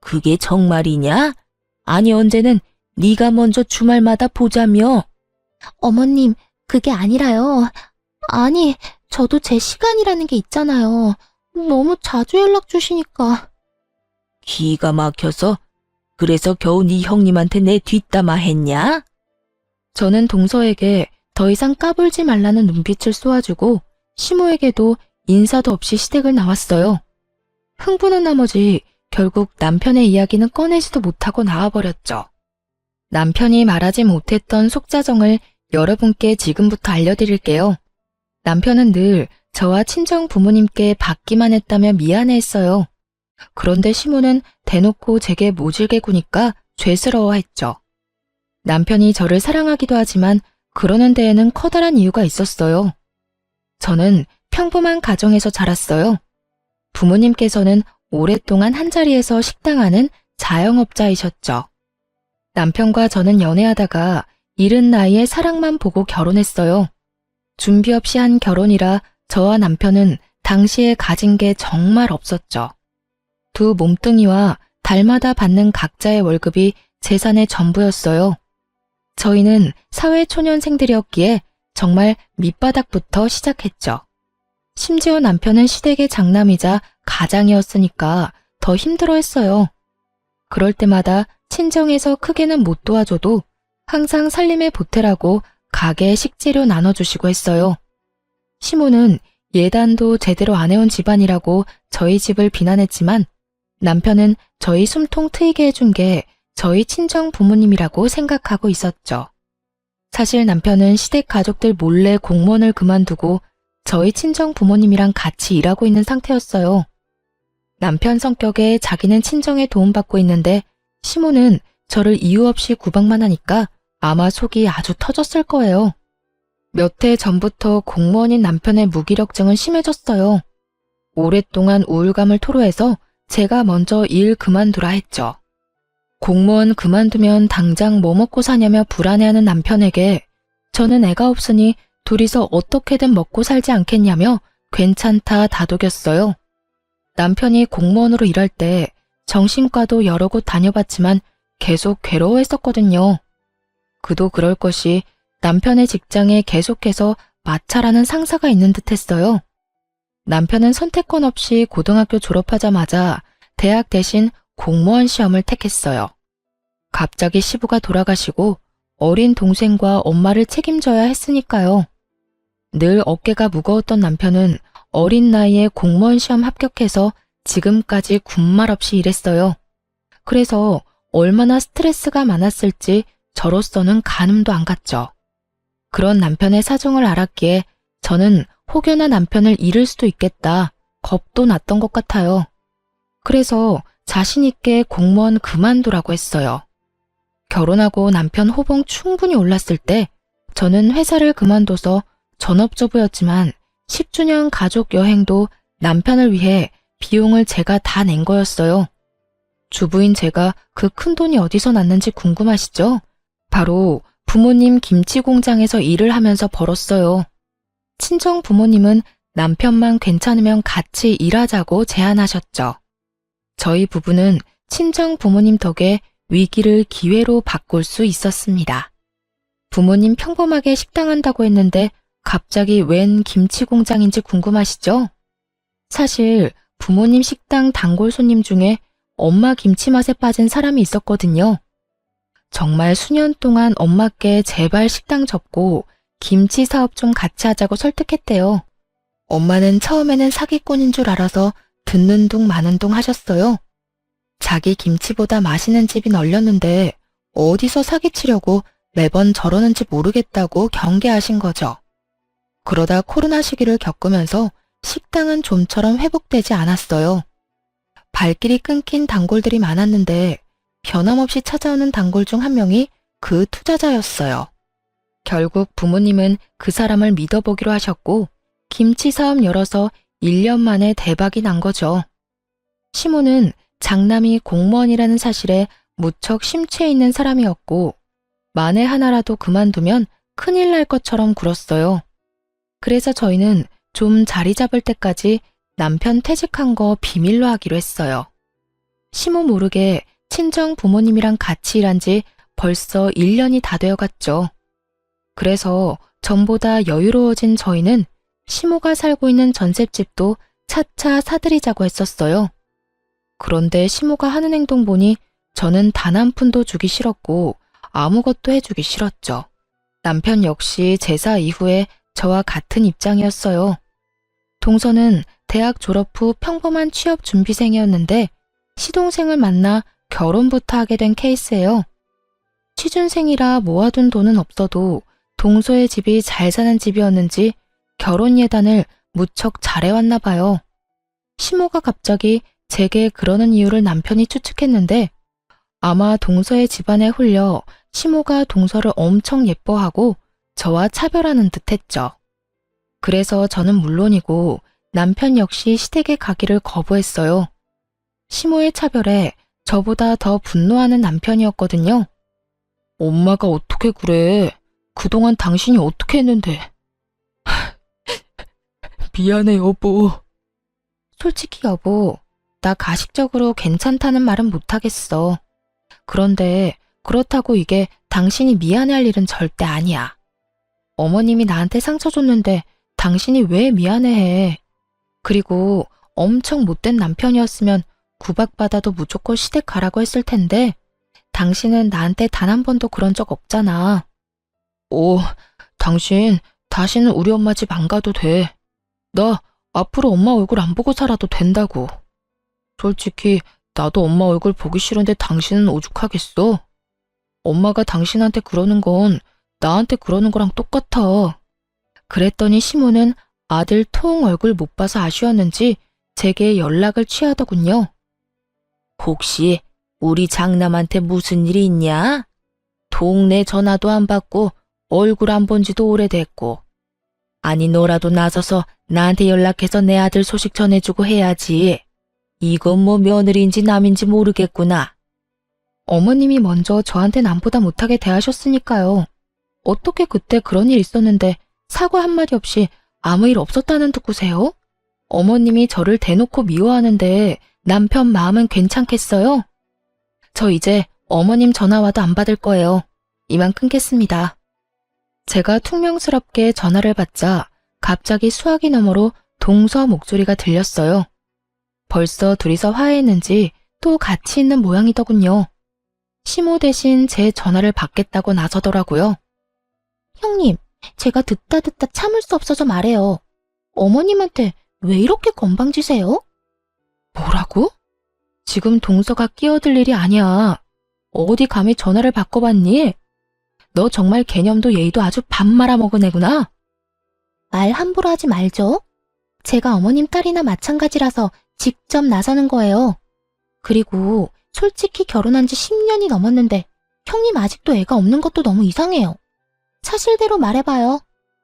그게 정말이냐? 아니 언제는 네가 먼저 주말마다 보자며. 어머님, 그게 아니라요. 아니, 저도 제 시간이라는 게 있잖아요. 너무 자주 연락 주시니까. 기가 막혀서? 그래서 겨우 네 형님한테 내 뒷담화 했냐? 저는 동서에게 더 이상 까불지 말라는 눈빛을 쏘아주고 시모에게도 인사도 없이 시댁을 나왔어요. 흥분한 나머지 결국 남편의 이야기는 꺼내지도 못하고 나와버렸죠. 남편이 말하지 못했던 속사정을 여러분께 지금부터 알려드릴게요. 남편은 늘 저와 친정 부모님께 받기만 했다며 미안해했어요. 그런데 시모는 대놓고 제게 모질게 구니까 죄스러워했죠. 남편이 저를 사랑하기도 하지만 그러는 데에는 커다란 이유가 있었어요. 저는 평범한 가정에서 자랐어요. 부모님께서는 오랫동안 한자리에서 식당하는 자영업자이셨죠. 남편과 저는 연애하다가 이른 나이에 사랑만 보고 결혼했어요. 준비 없이 한 결혼이라 저와 남편은 당시에 가진 게 정말 없었죠. 두 몸뚱이와 달마다 받는 각자의 월급이 재산의 전부였어요. 저희는 사회초년생들이었기에 정말 밑바닥부터 시작했죠. 심지어 남편은 시댁의 장남이자 가장이었으니까 더 힘들어했어요. 그럴 때마다 친정에서 크게는 못 도와줘도 항상 살림에 보태라고 가게 식재료 나눠주시고 했어요. 시모는 예단도 제대로 안 해온 집안이라고 저희 집을 비난했지만 남편은 저희 숨통 트이게 해준 게 저희 친정 부모님이라고 생각하고 있었죠. 사실 남편은 시댁 가족들 몰래 공무원을 그만두고 저희 친정 부모님이랑 같이 일하고 있는 상태였어요. 남편 성격에 자기는 친정에 도움받고 있는데 시모는 저를 이유 없이 구박만 하니까 아마 속이 아주 터졌을 거예요. 몇 해 전부터 공무원인 남편의 무기력증은 심해졌어요. 오랫동안 우울감을 토로해서 제가 먼저 일 그만두라 했죠. 공무원 그만두면 당장 뭐 먹고 사냐며 불안해하는 남편에게 저는 애가 없으니 둘이서 어떻게든 먹고 살지 않겠냐며 괜찮다 다독였어요. 남편이 공무원으로 일할 때 정신과도 여러 곳 다녀봤지만 계속 괴로워했었거든요. 그도 그럴 것이 남편의 직장에 계속해서 마찰하는 상사가 있는 듯 했어요. 남편은 선택권 없이 고등학교 졸업하자마자 대학 대신 공무원 시험을 택했어요. 갑자기 시부가 돌아가시고 어린 동생과 엄마를 책임져야 했으니까요. 늘 어깨가 무거웠던 남편은 어린 나이에 공무원 시험 합격해서 지금까지 군말 없이 일했어요. 그래서 얼마나 스트레스가 많았을지 저로서는 가늠도 안 갔죠. 그런 남편의 사정을 알았기에 저는 혹여나 남편을 잃을 수도 있겠다 겁도 났던 것 같아요. 그래서 자신 있게 공무원 그만두라고 했어요. 결혼하고 남편 호봉 충분히 올랐을 때 저는 회사를 그만둬서 전업주부였지만 10주년 가족 여행도 남편을 위해 비용을 제가 다 낸 거였어요. 주부인 제가 그 큰 돈이 어디서 났는지 궁금하시죠? 바로 부모님 김치 공장에서 일을 하면서 벌었어요. 친정 부모님은 남편만 괜찮으면 같이 일하자고 제안하셨죠. 저희 부부는 친정 부모님 덕에 위기를 기회로 바꿀 수 있었습니다. 부모님 평범하게 식당 한다고 했는데 갑자기 웬 김치 공장인지 궁금하시죠? 사실 부모님 식당 단골 손님 중에 엄마 김치 맛에 빠진 사람이 있었거든요. 정말 수년 동안 엄마께 제발 식당 접고 김치 사업 좀 같이 하자고 설득했대요. 엄마는 처음에는 사기꾼인 줄 알아서 듣는 둥 마는 둥 하셨어요. 자기 김치보다 맛있는 집이 널렸는데 어디서 사기치려고 매번 저러는지 모르겠다고 경계하신 거죠. 그러다 코로나 시기를 겪으면서 식당은 좀처럼 회복되지 않았어요. 발길이 끊긴 단골들이 많았는데 변함없이 찾아오는 단골 중 한 명이 그 투자자였어요. 결국 부모님은 그 사람을 믿어보기로 하셨고 김치 사업 열어서 1년 만에 대박이 난 거죠. 시모는 장남이 공무원이라는 사실에 무척 심취해 있는 사람이었고 만에 하나라도 그만두면 큰일 날 것처럼 굴었어요. 그래서 저희는 좀 자리 잡을 때까지 남편 퇴직한 거 비밀로 하기로 했어요. 시모 모르게 친정 부모님이랑 같이 일한 지 벌써 1년이 다 되어갔죠. 그래서 전보다 여유로워진 저희는 시모가 살고 있는 전셋집도 차차 사들이자고 했었어요. 그런데 시모가 하는 행동 보니 저는 단 한 푼도 주기 싫었고 아무것도 해주기 싫었죠. 남편 역시 제사 이후에 저와 같은 입장이었어요. 동서는 대학 졸업 후 평범한 취업 준비생이었는데 시동생을 만나 결혼부터 하게 된 케이스예요. 취준생이라 모아둔 돈은 없어도 동서의 집이 잘 사는 집이었는지 결혼 예단을 무척 잘해왔나 봐요. 시모가 갑자기 제게 그러는 이유를 남편이 추측했는데 아마 동서의 집안에 홀려 시모가 동서를 엄청 예뻐하고 저와 차별하는 듯 했죠. 그래서 저는 물론이고 남편 역시 시댁에 가기를 거부했어요. 시모의 차별에 저보다 더 분노하는 남편이었거든요. 엄마가 어떻게 그래? 그동안 당신이 어떻게 했는데? 미안해, 여보. 솔직히 여보, 나 가식적으로 괜찮다는 말은 못하겠어. 그런데 그렇다고 이게 당신이 미안해할 일은 절대 아니야. 어머님이 나한테 상처 줬는데 당신이 왜 미안해해? 그리고 엄청 못된 남편이었으면 구박받아도 무조건 시댁 가라고 했을 텐데 당신은 나한테 단 한 번도 그런 적 없잖아. 당신 다시는 우리 엄마 집 안 가도 돼. 나 앞으로 엄마 얼굴 안 보고 살아도 된다고. 솔직히 나도 엄마 얼굴 보기 싫은데 당신은 오죽하겠어? 엄마가 당신한테 그러는 건 나한테 그러는 거랑 똑같아. 그랬더니 시모는 아들 통 얼굴 못 봐서 아쉬웠는지 제게 연락을 취하더군요. 혹시 우리 장남한테 무슨 일이 있냐? 동네 전화도 안 받고 얼굴 안 본 지도 오래됐고. 아니 너라도 나서서 나한테 연락해서 내 아들 소식 전해주고 해야지. 이건 뭐 며느리인지 남인지 모르겠구나. 어머님이 먼저 저한테 남보다 못하게 대하셨으니까요. 어떻게 그때 그런 일 있었는데 사과 한마디 없이 아무 일 없었다는 듣고세요? 어머님이 저를 대놓고 미워하는데 남편 마음은 괜찮겠어요? 저 이제 어머님 전화 와도 안 받을 거예요. 이만 끊겠습니다. 제가 퉁명스럽게 전화를 받자 갑자기 수화기 너머로 동서 목소리가 들렸어요. 벌써 둘이서 화해했는지 또 같이 있는 모양이더군요. 시모 대신 제 전화를 받겠다고 나서더라고요. 형님, 제가 듣다 참을 수 없어서 말해요. 어머님한테 왜 이렇게 건방지세요? 뭐라고? 지금 동서가 끼어들 일이 아니야. 어디 감히 전화를 바꿔봤니? 너 정말 개념도 예의도 아주 밥 말아먹은 애구나. 말 함부로 하지 말죠. 제가 어머님 딸이나 마찬가지라서 직접 나서는 거예요. 그리고 솔직히 결혼한 지 10년이 넘었는데 형님 아직도 애가 없는 것도 너무 이상해요. 사실대로 말해봐요.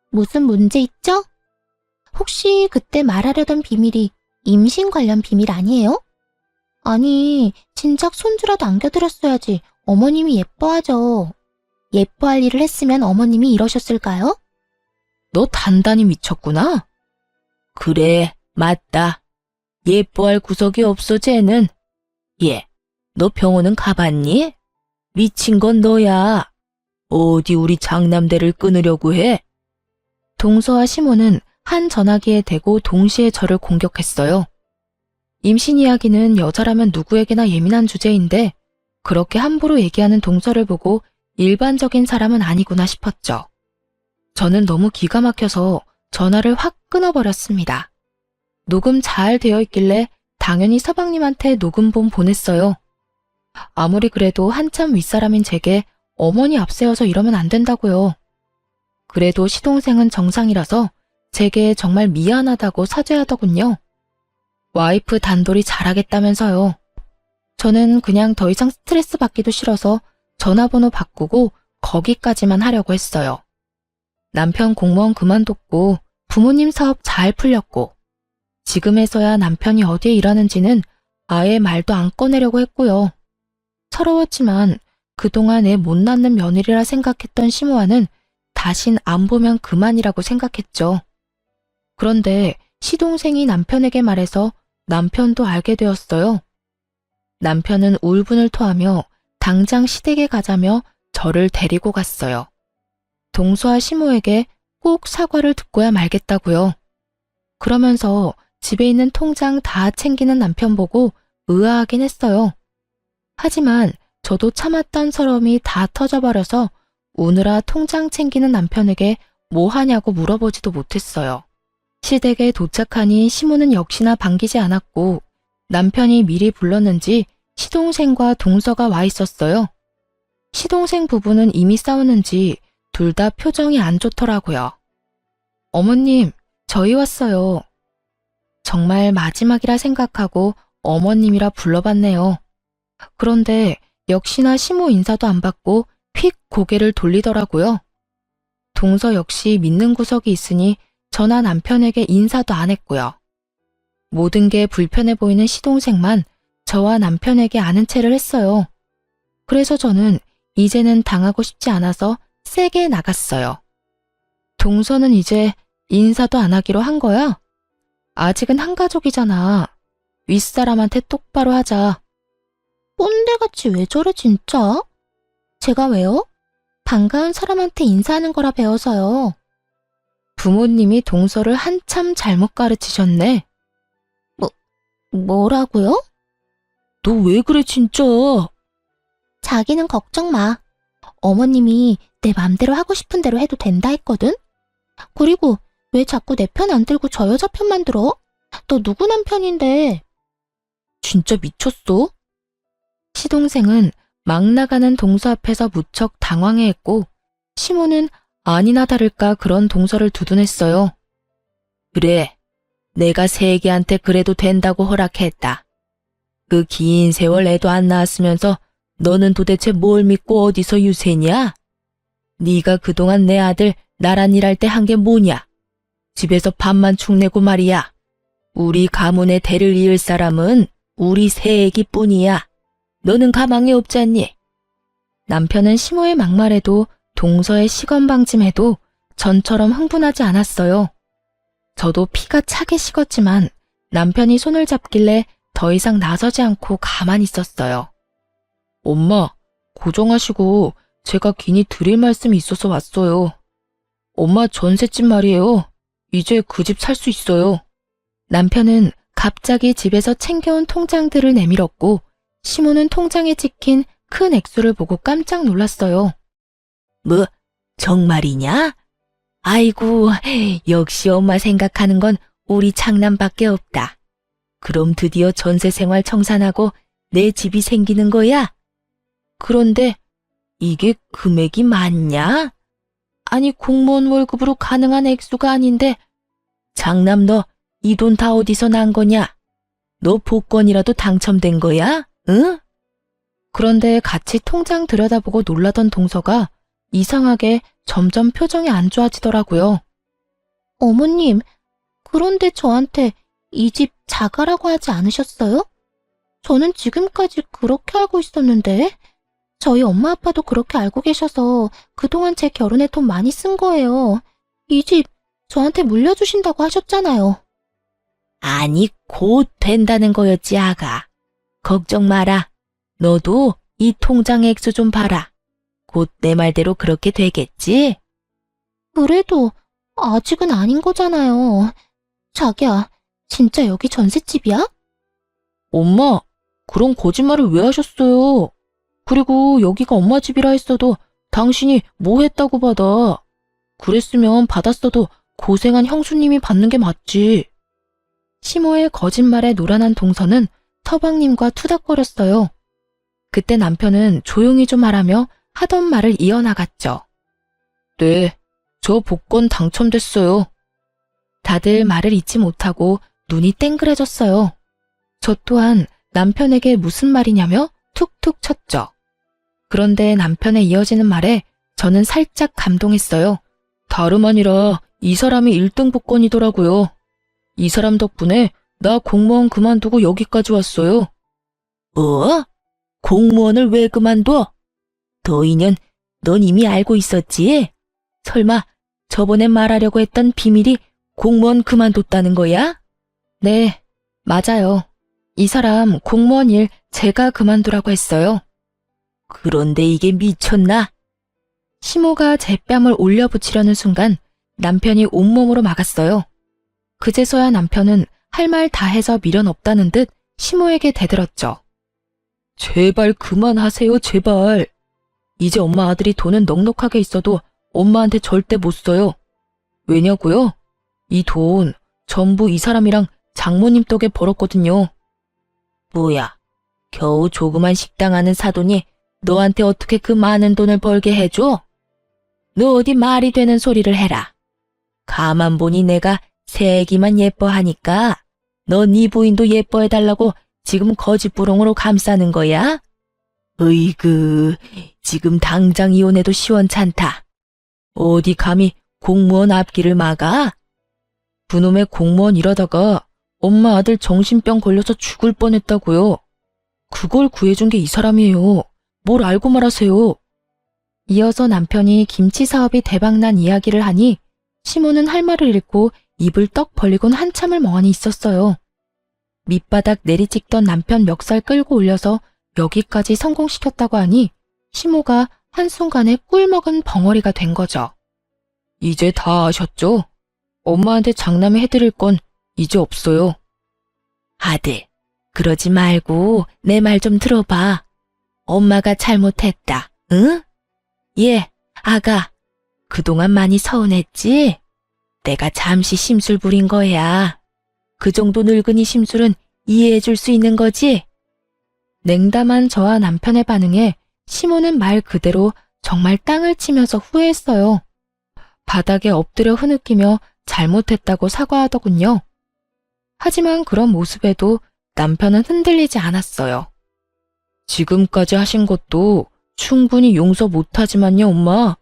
무슨 문제 있죠? 혹시 그때 말하려던 비밀이 임신 관련 비밀 아니에요? 아니, 진작 손주라도 안겨드렸어야지 어머님이 예뻐하죠. 예뻐할 일을 했으면 어머님이 이러셨을까요? 너 단단히 미쳤구나. 그래, 맞다. 예뻐할 구석이 없어, 쟤는. 얘, 너 병원은 가봤니? 미친 건 너야. 어디 우리 장남대를 끊으려고 해? 동서와 시모는 한 전화기에 대고 동시에 저를 공격했어요. 임신 이야기는 여자라면 누구에게나 예민한 주제인데 그렇게 함부로 얘기하는 동서를 보고 일반적인 사람은 아니구나 싶었죠. 저는 너무 기가 막혀서 전화를 확 끊어버렸습니다. 녹음 잘 되어 있길래 당연히 서방님한테 녹음본 보냈어요. 아무리 그래도 한참 윗사람인 제게 어머니 앞세워서 이러면 안 된다고요. 그래도 시동생은 정상이라서 제게 정말 미안하다고 사죄하더군요. 와이프 단돌이 잘하겠다면서요. 저는 그냥 더 이상 스트레스 받기도 싫어서 전화번호 바꾸고 거기까지만 하려고 했어요. 남편 공무원 그만뒀고 부모님 사업 잘 풀렸고 지금에서야 남편이 어디에 일하는지는 아예 말도 안 꺼내려고 했고요. 서러웠지만 그동안 애 못 낳는 며느리라 생각했던 시모아는 다신 안 보면 그만이라고 생각했죠. 그런데 시동생이 남편에게 말해서 남편도 알게 되었어요. 남편은 울분을 토하며 당장 시댁에 가자며 저를 데리고 갔어요. 동서와 시모에게 꼭 사과를 듣고야 말겠다고요. 그러면서 집에 있는 통장 다 챙기는 남편 보고 의아하긴 했어요. 하지만 저도 참았던 서러움이 다 터져버려서 우느라 통장 챙기는 남편에게 뭐 하냐고 물어보지도 못했어요. 시댁에 도착하니 시모는 역시나 반기지 않았고 남편이 미리 불렀는지 시동생과 동서가 와 있었어요. 시동생 부부는 이미 싸웠는지 둘 다 표정이 안 좋더라고요. 어머님, 저희 왔어요. 정말 마지막이라 생각하고 어머님이라 불러봤네요. 그런데 역시나 시모 인사도 안 받고 휙 고개를 돌리더라고요. 동서 역시 믿는 구석이 있으니 저나 남편에게 인사도 안 했고요. 모든 게 불편해 보이는 시동생만 저와 남편에게 아는 체를 했어요. 그래서 저는 이제는 당하고 싶지 않아서 세게 나갔어요. 동서는 이제 인사도 안 하기로 한 거야? 아직은 한 가족이잖아. 윗사람한테 똑바로 하자. 꼰대같이 왜 저래 진짜? 제가 왜요? 반가운 사람한테 인사하는 거라 배워서요. 부모님이 동서를 한참 잘못 가르치셨네. 뭐라고요? 너 왜 그래 진짜? 자기는 걱정 마. 어머님이 내 맘대로 하고 싶은 대로 해도 된다 했거든? 그리고 왜 자꾸 내 편 안 들고 저 여자 편만 들어? 너 누구 남편인데? 진짜 미쳤어? 시동생은 막 나가는 동서 앞에서 무척 당황해했고 시모는 아니나 다를까 그런 동서를 두둔했어요. 그래, 내가 세계한테 그래도 된다고 허락했다. 그 긴 세월 애도 안 낳았으면서 너는 도대체 뭘 믿고 어디서 유세냐? 네가 그동안 내 아들 나란 일할 때 한 게 뭐냐? 집에서 밥만 축내고 말이야. 우리 가문의 대를 이을 사람은 우리 새 애기뿐이야. 너는 가망이 없잖니? 남편은 시모의 막말에도 동서의 시건방짐에도 전처럼 흥분하지 않았어요. 저도 피가 차게 식었지만 남편이 손을 잡길래 더 이상 나서지 않고 가만히 있었어요. 엄마, 고정하시고 제가 괜히 드릴 말씀이 있어서 왔어요. 엄마 전셋집 말이에요. 이제 그 집 살 수 있어요. 남편은 갑자기 집에서 챙겨온 통장들을 내밀었고 시모는 통장에 찍힌 큰 액수를 보고 깜짝 놀랐어요. 뭐, 정말이냐? 아이고, 역시 엄마 생각하는 건 우리 장남밖에 없다. 그럼 드디어 전세 생활 청산하고 내 집이 생기는 거야? 그런데 이게 금액이 많냐? 아니 공무원 월급으로 가능한 액수가 아닌데 장남 너 이 돈 다 어디서 난 거냐? 너 복권이라도 당첨된 거야? 응? 그런데 같이 통장 들여다보고 놀라던 동서가 이상하게 점점 표정이 안 좋아지더라고요. 어머님, 그런데 저한테 이 집 자가라고 하지 않으셨어요? 저는 지금까지 그렇게 알고 있었는데 저희 엄마 아빠도 그렇게 알고 계셔서 그동안 제 결혼에 돈 많이 쓴 거예요. 이 집 저한테 물려주신다고 하셨잖아요. 아니, 곧 된다는 거였지, 아가. 걱정 마라. 너도 이 통장 액수 좀 봐라. 곧 내 말대로 그렇게 되겠지? 그래도 아직은 아닌 거잖아요. 자기야, 진짜 여기 전셋집이야? 엄마, 그런 거짓말을 왜 하셨어요? 그리고 여기가 엄마 집이라 했어도 당신이 뭐 했다고 받아. 그랬으면 받았어도 고생한 형수님이 받는 게 맞지. 시모의 거짓말에 노란한 동서는 서방님과 투닥거렸어요. 그때 남편은 조용히 좀 하라며 하던 말을 이어나갔죠. 네, 저 복권 당첨됐어요. 다들 말을 잊지 못하고 눈이 땡그레졌어요. 저 또한 남편에게 무슨 말이냐며 툭툭 쳤죠. 그런데 남편의 이어지는 말에 저는 살짝 감동했어요. 다름 아니라 이 사람이 1등 복권이더라고요. 이 사람 덕분에 나 공무원 그만두고 여기까지 왔어요. 뭐? 공무원을 왜 그만둬? 너희는 넌 이미 알고 있었지? 설마 저번에 말하려고 했던 비밀이 공무원 그만뒀다는 거야? 네, 맞아요. 이 사람 공무원 일 제가 그만두라고 했어요. 그런데 이게 미쳤나? 시모가 제 뺨을 올려붙이려는 순간 남편이 온몸으로 막았어요. 그제서야 남편은 할 말 다 해서 미련 없다는 듯 시모에게 대들었죠. 제발 그만하세요, 제발. 이제 엄마 아들이 돈은 넉넉하게 있어도 엄마한테 절대 못 써요. 왜냐고요? 이 돈 전부 이 사람이랑 장모님 덕에 벌었거든요. 뭐야, 겨우 조그만 식당 하는 사돈이 너한테 어떻게 그 많은 돈을 벌게 해줘? 너 어디 말이 되는 소리를 해라. 가만 보니 내가 새애기만 예뻐하니까 너 네 부인도 예뻐해달라고 지금 거짓부렁으로 감싸는 거야? 으이그, 지금 당장 이혼해도 시원찮다. 어디 감히 공무원 앞길을 막아? 그놈의 공무원 이러다가 엄마 아들 정신병 걸려서 죽을 뻔했다고요. 그걸 구해준 게 이 사람이에요. 뭘 알고 말하세요. 이어서 남편이 김치 사업이 대박난 이야기를 하니 시모는 할 말을 잃고 입을 떡 벌리곤 한참을 멍하니 있었어요. 밑바닥 내리찍던 남편 멱살 끌고 올려서 여기까지 성공시켰다고 하니 시모가 한순간에 꿀먹은 벙어리가 된 거죠. 이제 다 아셨죠? 엄마한테 장남해 해드릴 건 이제 없어요. 아들, 그러지 말고 내 말 좀 들어봐. 엄마가 잘못했다, 응? 예, 아가. 그동안 많이 서운했지? 내가 잠시 심술 부린 거야. 그 정도 늙은이 심술은 이해해 줄 수 있는 거지? 냉담한 저와 남편의 반응에 시모는 말 그대로 정말 땅을 치면서 후회했어요. 바닥에 엎드려 흐느끼며 잘못했다고 사과하더군요. 하지만 그런 모습에도 남편은 흔들리지 않았어요. 지금까지 하신 것도 충분히 용서 못하지만요, 엄마.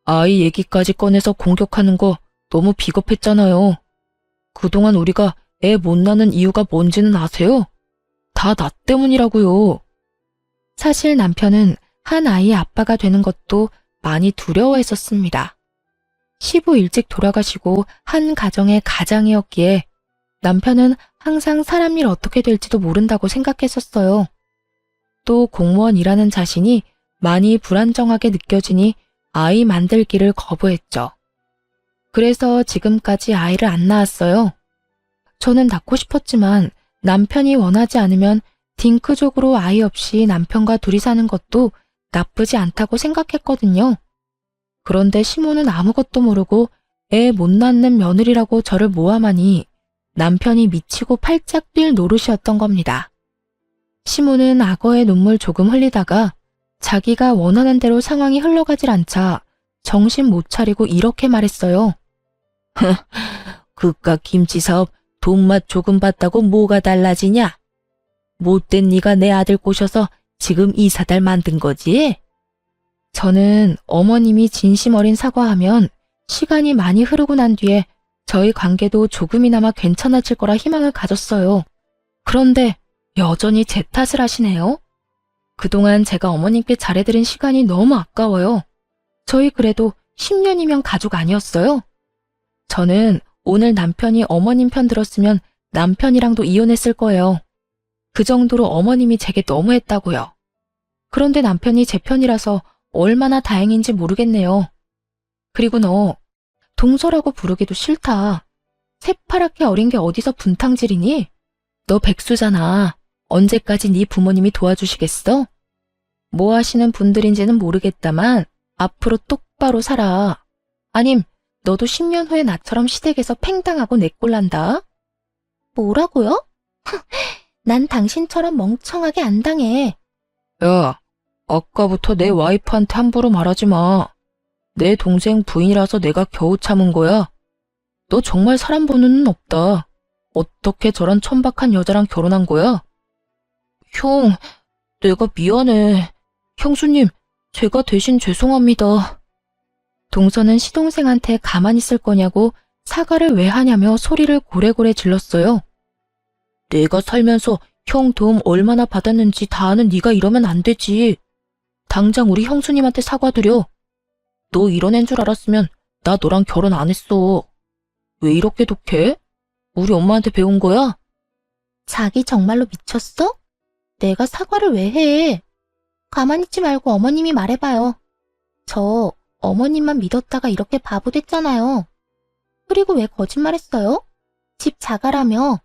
아이 얘기까지 꺼내서 공격하는 거 너무 비겁했잖아요. 그동안 우리가 애 못 낳는 이유가 뭔지는 아세요? 다 나 때문이라고요. 사실 남편은 한 아이의 아빠가 되는 것도 많이 두려워했었습니다. 시부 일찍 돌아가시고 한 가정의 가장이었기에 남편은 항상 사람 일 어떻게 될지도 모른다고 생각했었어요. 또 공무원 일하는 자신이 많이 불안정하게 느껴지니 아이 만들기를 거부했죠. 그래서 지금까지 아이를 안 낳았어요. 저는 낳고 싶었지만 남편이 원하지 않으면 딩크족으로 아이 없이 남편과 둘이 사는 것도 나쁘지 않다고 생각했거든요. 그런데 시모는 아무것도 모르고 애 못 낳는 며느리라고 저를 모함하니 남편이 미치고 팔짝 뛸 노릇이었던 겁니다. 시모는 악어의 눈물 조금 흘리다가 자기가 원하는 대로 상황이 흘러가질 않자 정신 못 차리고 이렇게 말했어요. 그깟 김치 사업 돈맛 조금 봤다고 뭐가 달라지냐? 못된 네가 내 아들 꼬셔서 지금 이 사달 만든 거지? 저는 어머님이 진심 어린 사과하면 시간이 많이 흐르고 난 뒤에 저희 관계도 조금이나마 괜찮아질 거라 희망을 가졌어요. 그런데 여전히 제 탓을 하시네요. 그동안 제가 어머님께 잘해드린 시간이 너무 아까워요. 저희 그래도 10년이면 가족 아니었어요? 저는 오늘 남편이 어머님 편 들었으면 남편이랑도 이혼했을 거예요. 그 정도로 어머님이 제게 너무했다고요. 그런데 남편이 제 편이라서 얼마나 다행인지 모르겠네요. 그리고 너 동서라고 부르기도 싫다. 새파랗게 어린 게 어디서 분탕질이니? 너 백수잖아. 언제까지 네 부모님이 도와주시겠어? 뭐 하시는 분들인지는 모르겠다만 앞으로 똑바로 살아. 아님 너도 10년 후에 나처럼 시댁에서 팽당하고 내꼴난다. 뭐라고요? 난 당신처럼 멍청하게 안 당해. 야, 아까부터 내 와이프한테 함부로 말하지 마. 내 동생 부인이라서 내가 겨우 참은 거야. 너 정말 사람 보는 눈 없다. 어떻게 저런 천박한 여자랑 결혼한 거야? 형, 내가 미안해. 형수님, 제가 대신 죄송합니다. 동서는 시동생한테 가만히 있을 거냐고 사과를 왜 하냐며 소리를 고래고래 질렀어요. 내가 살면서 형 도움 얼마나 받았는지 다 아는 네가 이러면 안 되지. 당장 우리 형수님한테 사과드려. 너 이런 애인 줄 알았으면 나 너랑 결혼 안 했어. 왜 이렇게 독해? 우리 엄마한테 배운 거야? 자기 정말로 미쳤어? 내가 사과를 왜 해? 가만히 있지 말고 어머님이 말해봐요. 저 어머님만 믿었다가 이렇게 바보 됐잖아요. 그리고 왜 거짓말했어요? 집 자가라며.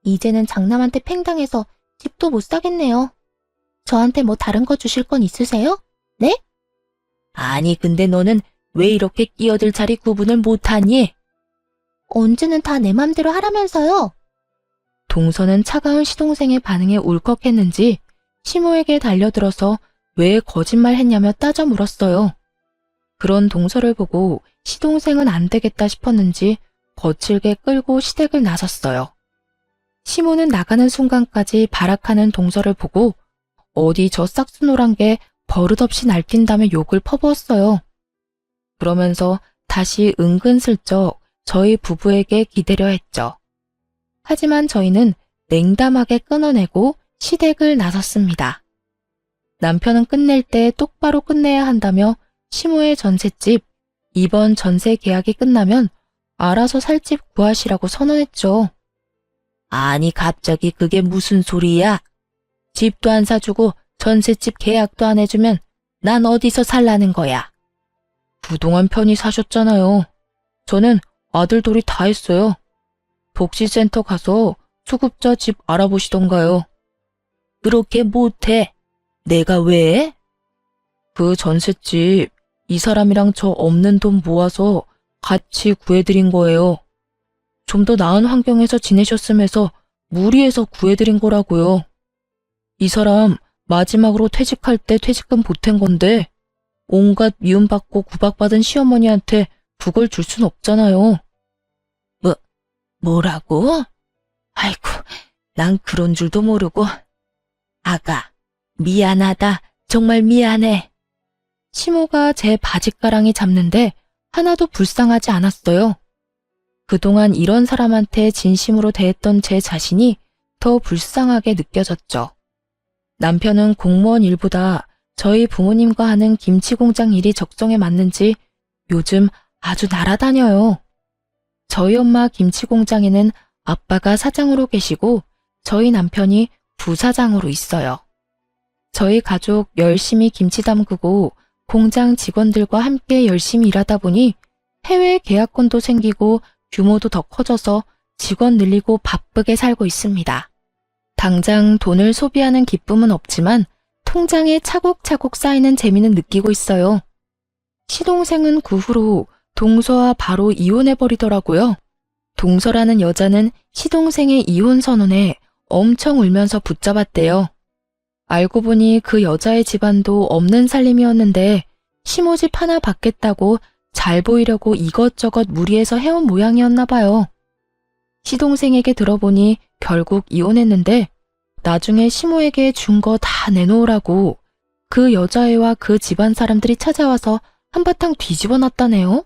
이제는 장남한테 팽당해서 집도 못 사겠네요. 저한테 뭐 다른 거 주실 건 있으세요? 네? 아니 근데 너는 왜 이렇게 끼어들 자리 구분을 못하니? 언제는 다 내 맘대로 하라면서요. 동서는 차가운 시동생의 반응에 울컥했는지 시모에게 달려들어서 왜 거짓말 했냐며 따져 물었어요. 그런 동서를 보고 시동생은 안 되겠다 싶었는지 거칠게 끌고 시댁을 나섰어요. 시모는 나가는 순간까지 발악하는 동서를 보고 어디 저 싹수노란 게 버릇없이 날뛴다며 욕을 퍼부었어요. 그러면서 다시 은근슬쩍 저희 부부에게 기대려 했죠. 하지만 저희는 냉담하게 끊어내고 시댁을 나섰습니다. 남편은 끝낼 때 똑바로 끝내야 한다며 시모의 전셋집, 이번 전세 계약이 끝나면 알아서 살 집 구하시라고 선언했죠. 아니 갑자기 그게 무슨 소리야? 집도 안 사주고 전셋집 계약도 안 해주면 난 어디서 살라는 거야? 그동안 편히 사셨잖아요. 저는 아들돌이 다 했어요. 복지센터 가서 수급자 집 알아보시던가요. 그렇게 못해. 내가 왜? 그 전셋집 이 사람이랑 저 없는 돈 모아서 같이 구해드린 거예요. 좀 더 나은 환경에서 지내셨으면서 무리해서 구해드린 거라고요. 이 사람 마지막으로 퇴직할 때 퇴직금 보탠 건데 온갖 미움받고 구박받은 시어머니한테 그걸 줄 순 없잖아요. 뭐라고? 아이고, 난 그런 줄도 모르고. 아가, 미안하다. 정말 미안해. 시모가 제 바짓가랑이 잡는데 하나도 불쌍하지 않았어요. 그동안 이런 사람한테 진심으로 대했던 제 자신이 더 불쌍하게 느껴졌죠. 남편은 공무원 일보다 저희 부모님과 하는 김치 공장 일이 적성에 맞는지 요즘 아주 날아다녀요. 저희 엄마 김치 공장에는 아빠가 사장으로 계시고 저희 남편이 부사장으로 있어요. 저희 가족 열심히 김치 담그고 공장 직원들과 함께 열심히 일하다 보니 해외 계약권도 생기고 규모도 더 커져서 직원 늘리고 바쁘게 살고 있습니다. 당장 돈을 소비하는 기쁨은 없지만 통장에 차곡차곡 쌓이는 재미는 느끼고 있어요. 시동생은 그 후로 동서와 바로 이혼해버리더라고요. 동서라는 여자는 시동생의 이혼 선언에 엄청 울면서 붙잡았대요. 알고 보니 그 여자의 집안도 없는 살림이었는데 시모집 하나 받겠다고 잘 보이려고 이것저것 무리해서 해온 모양이었나 봐요. 시동생에게 들어보니 결국 이혼했는데 나중에 시모에게 준 거 다 내놓으라고 그 여자애와 그 집안 사람들이 찾아와서 한바탕 뒤집어 놨다네요.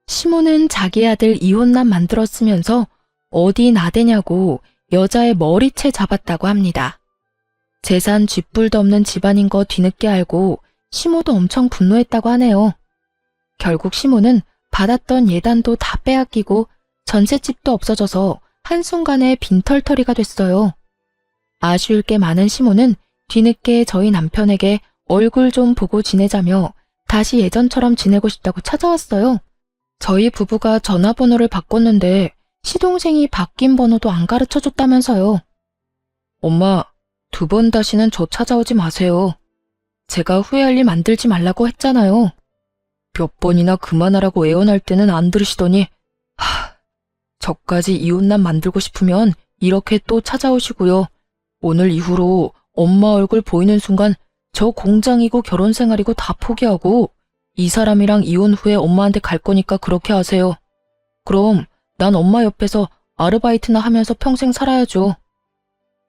시모는 자기 아들 이혼남 만들었으면서 어디 나대냐고 여자의 머리채 잡았다고 합니다. 재산 쥐뿔도 없는 집안인 거 뒤늦게 알고 시모도 엄청 분노했다고 하네요. 결국 시모는 받았던 예단도 다 빼앗기고 전셋집도 없어져서 한순간에 빈털터리가 됐어요. 아쉬울 게 많은 시모는 뒤늦게 저희 남편에게 얼굴 좀 보고 지내자며 다시 예전처럼 지내고 싶다고 찾아왔어요. 저희 부부가 전화번호를 바꿨는데 시동생이 바뀐 번호도 안 가르쳐줬다면서요. 엄마, 2번 다시는 저 찾아오지 마세요. 제가 후회할 일 만들지 말라고 했잖아요. 몇 번이나 그만하라고 애원할 때는 안 들으시더니 저까지 이혼남 만들고 싶으면 이렇게 또 찾아오시고요. 오늘 이후로 엄마 얼굴 보이는 순간 저 공장이고 결혼 생활이고 다 포기하고 이 사람이랑 이혼 후에 엄마한테 갈 거니까 그렇게 하세요. 그럼 난 엄마 옆에서 아르바이트나 하면서 평생 살아야죠.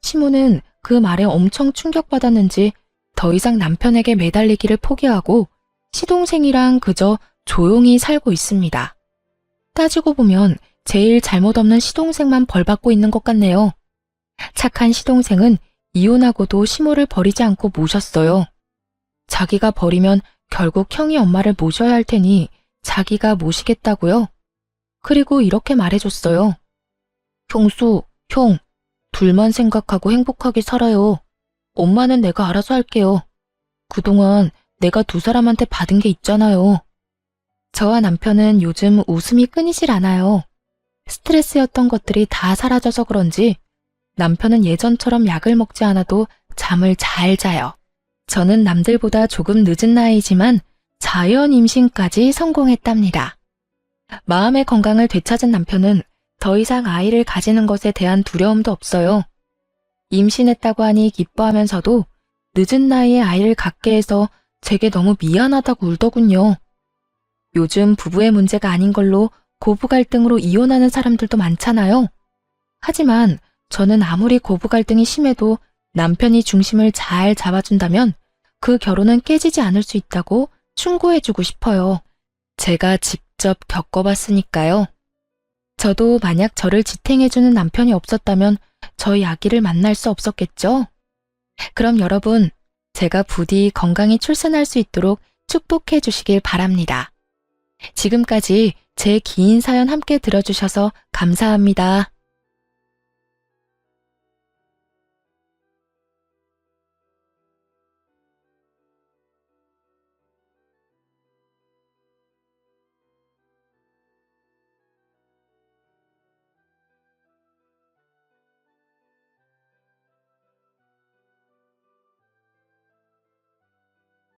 시모는 그 말에 엄청 충격받았는지 더 이상 남편에게 매달리기를 포기하고 시동생이랑 그저 조용히 살고 있습니다. 따지고 보면 제일 잘못 없는 시동생만 벌받고 있는 것 같네요. 착한 시동생은 이혼하고도 시모를 버리지 않고 모셨어요. 자기가 버리면 결국 형이 엄마를 모셔야 할 테니 자기가 모시겠다고요. 그리고 이렇게 말해줬어요. 형수, 형, 둘만 생각하고 행복하게 살아요. 엄마는 내가 알아서 할게요. 그동안 내가 2사람한테 받은 게 있잖아요. 저와 남편은 요즘 웃음이 끊이질 않아요. 스트레스였던 것들이 다 사라져서 그런지 남편은 예전처럼 약을 먹지 않아도 잠을 잘 자요. 저는 남들보다 조금 늦은 나이지만 자연 임신까지 성공했답니다. 마음의 건강을 되찾은 남편은 더 이상 아이를 가지는 것에 대한 두려움도 없어요. 임신했다고 하니 기뻐하면서도 늦은 나이에 아이를 갖게 해서 제게 너무 미안하다고 울더군요. 요즘 부부의 문제가 아닌 걸로 고부 갈등으로 이혼하는 사람들도 많잖아요. 하지만 저는 아무리 고부 갈등이 심해도 남편이 중심을 잘 잡아준다면 그 결혼은 깨지지 않을 수 있다고 충고해주고 싶어요. 제가 직접 겪어봤으니까요. 저도 만약 저를 지탱해주는 남편이 없었다면 저희 아기를 만날 수 없었겠죠? 그럼 여러분, 제가 부디 건강히 출산할 수 있도록 축복해 주시길 바랍니다. 지금까지 제 긴 사연 함께 들어주셔서 감사합니다.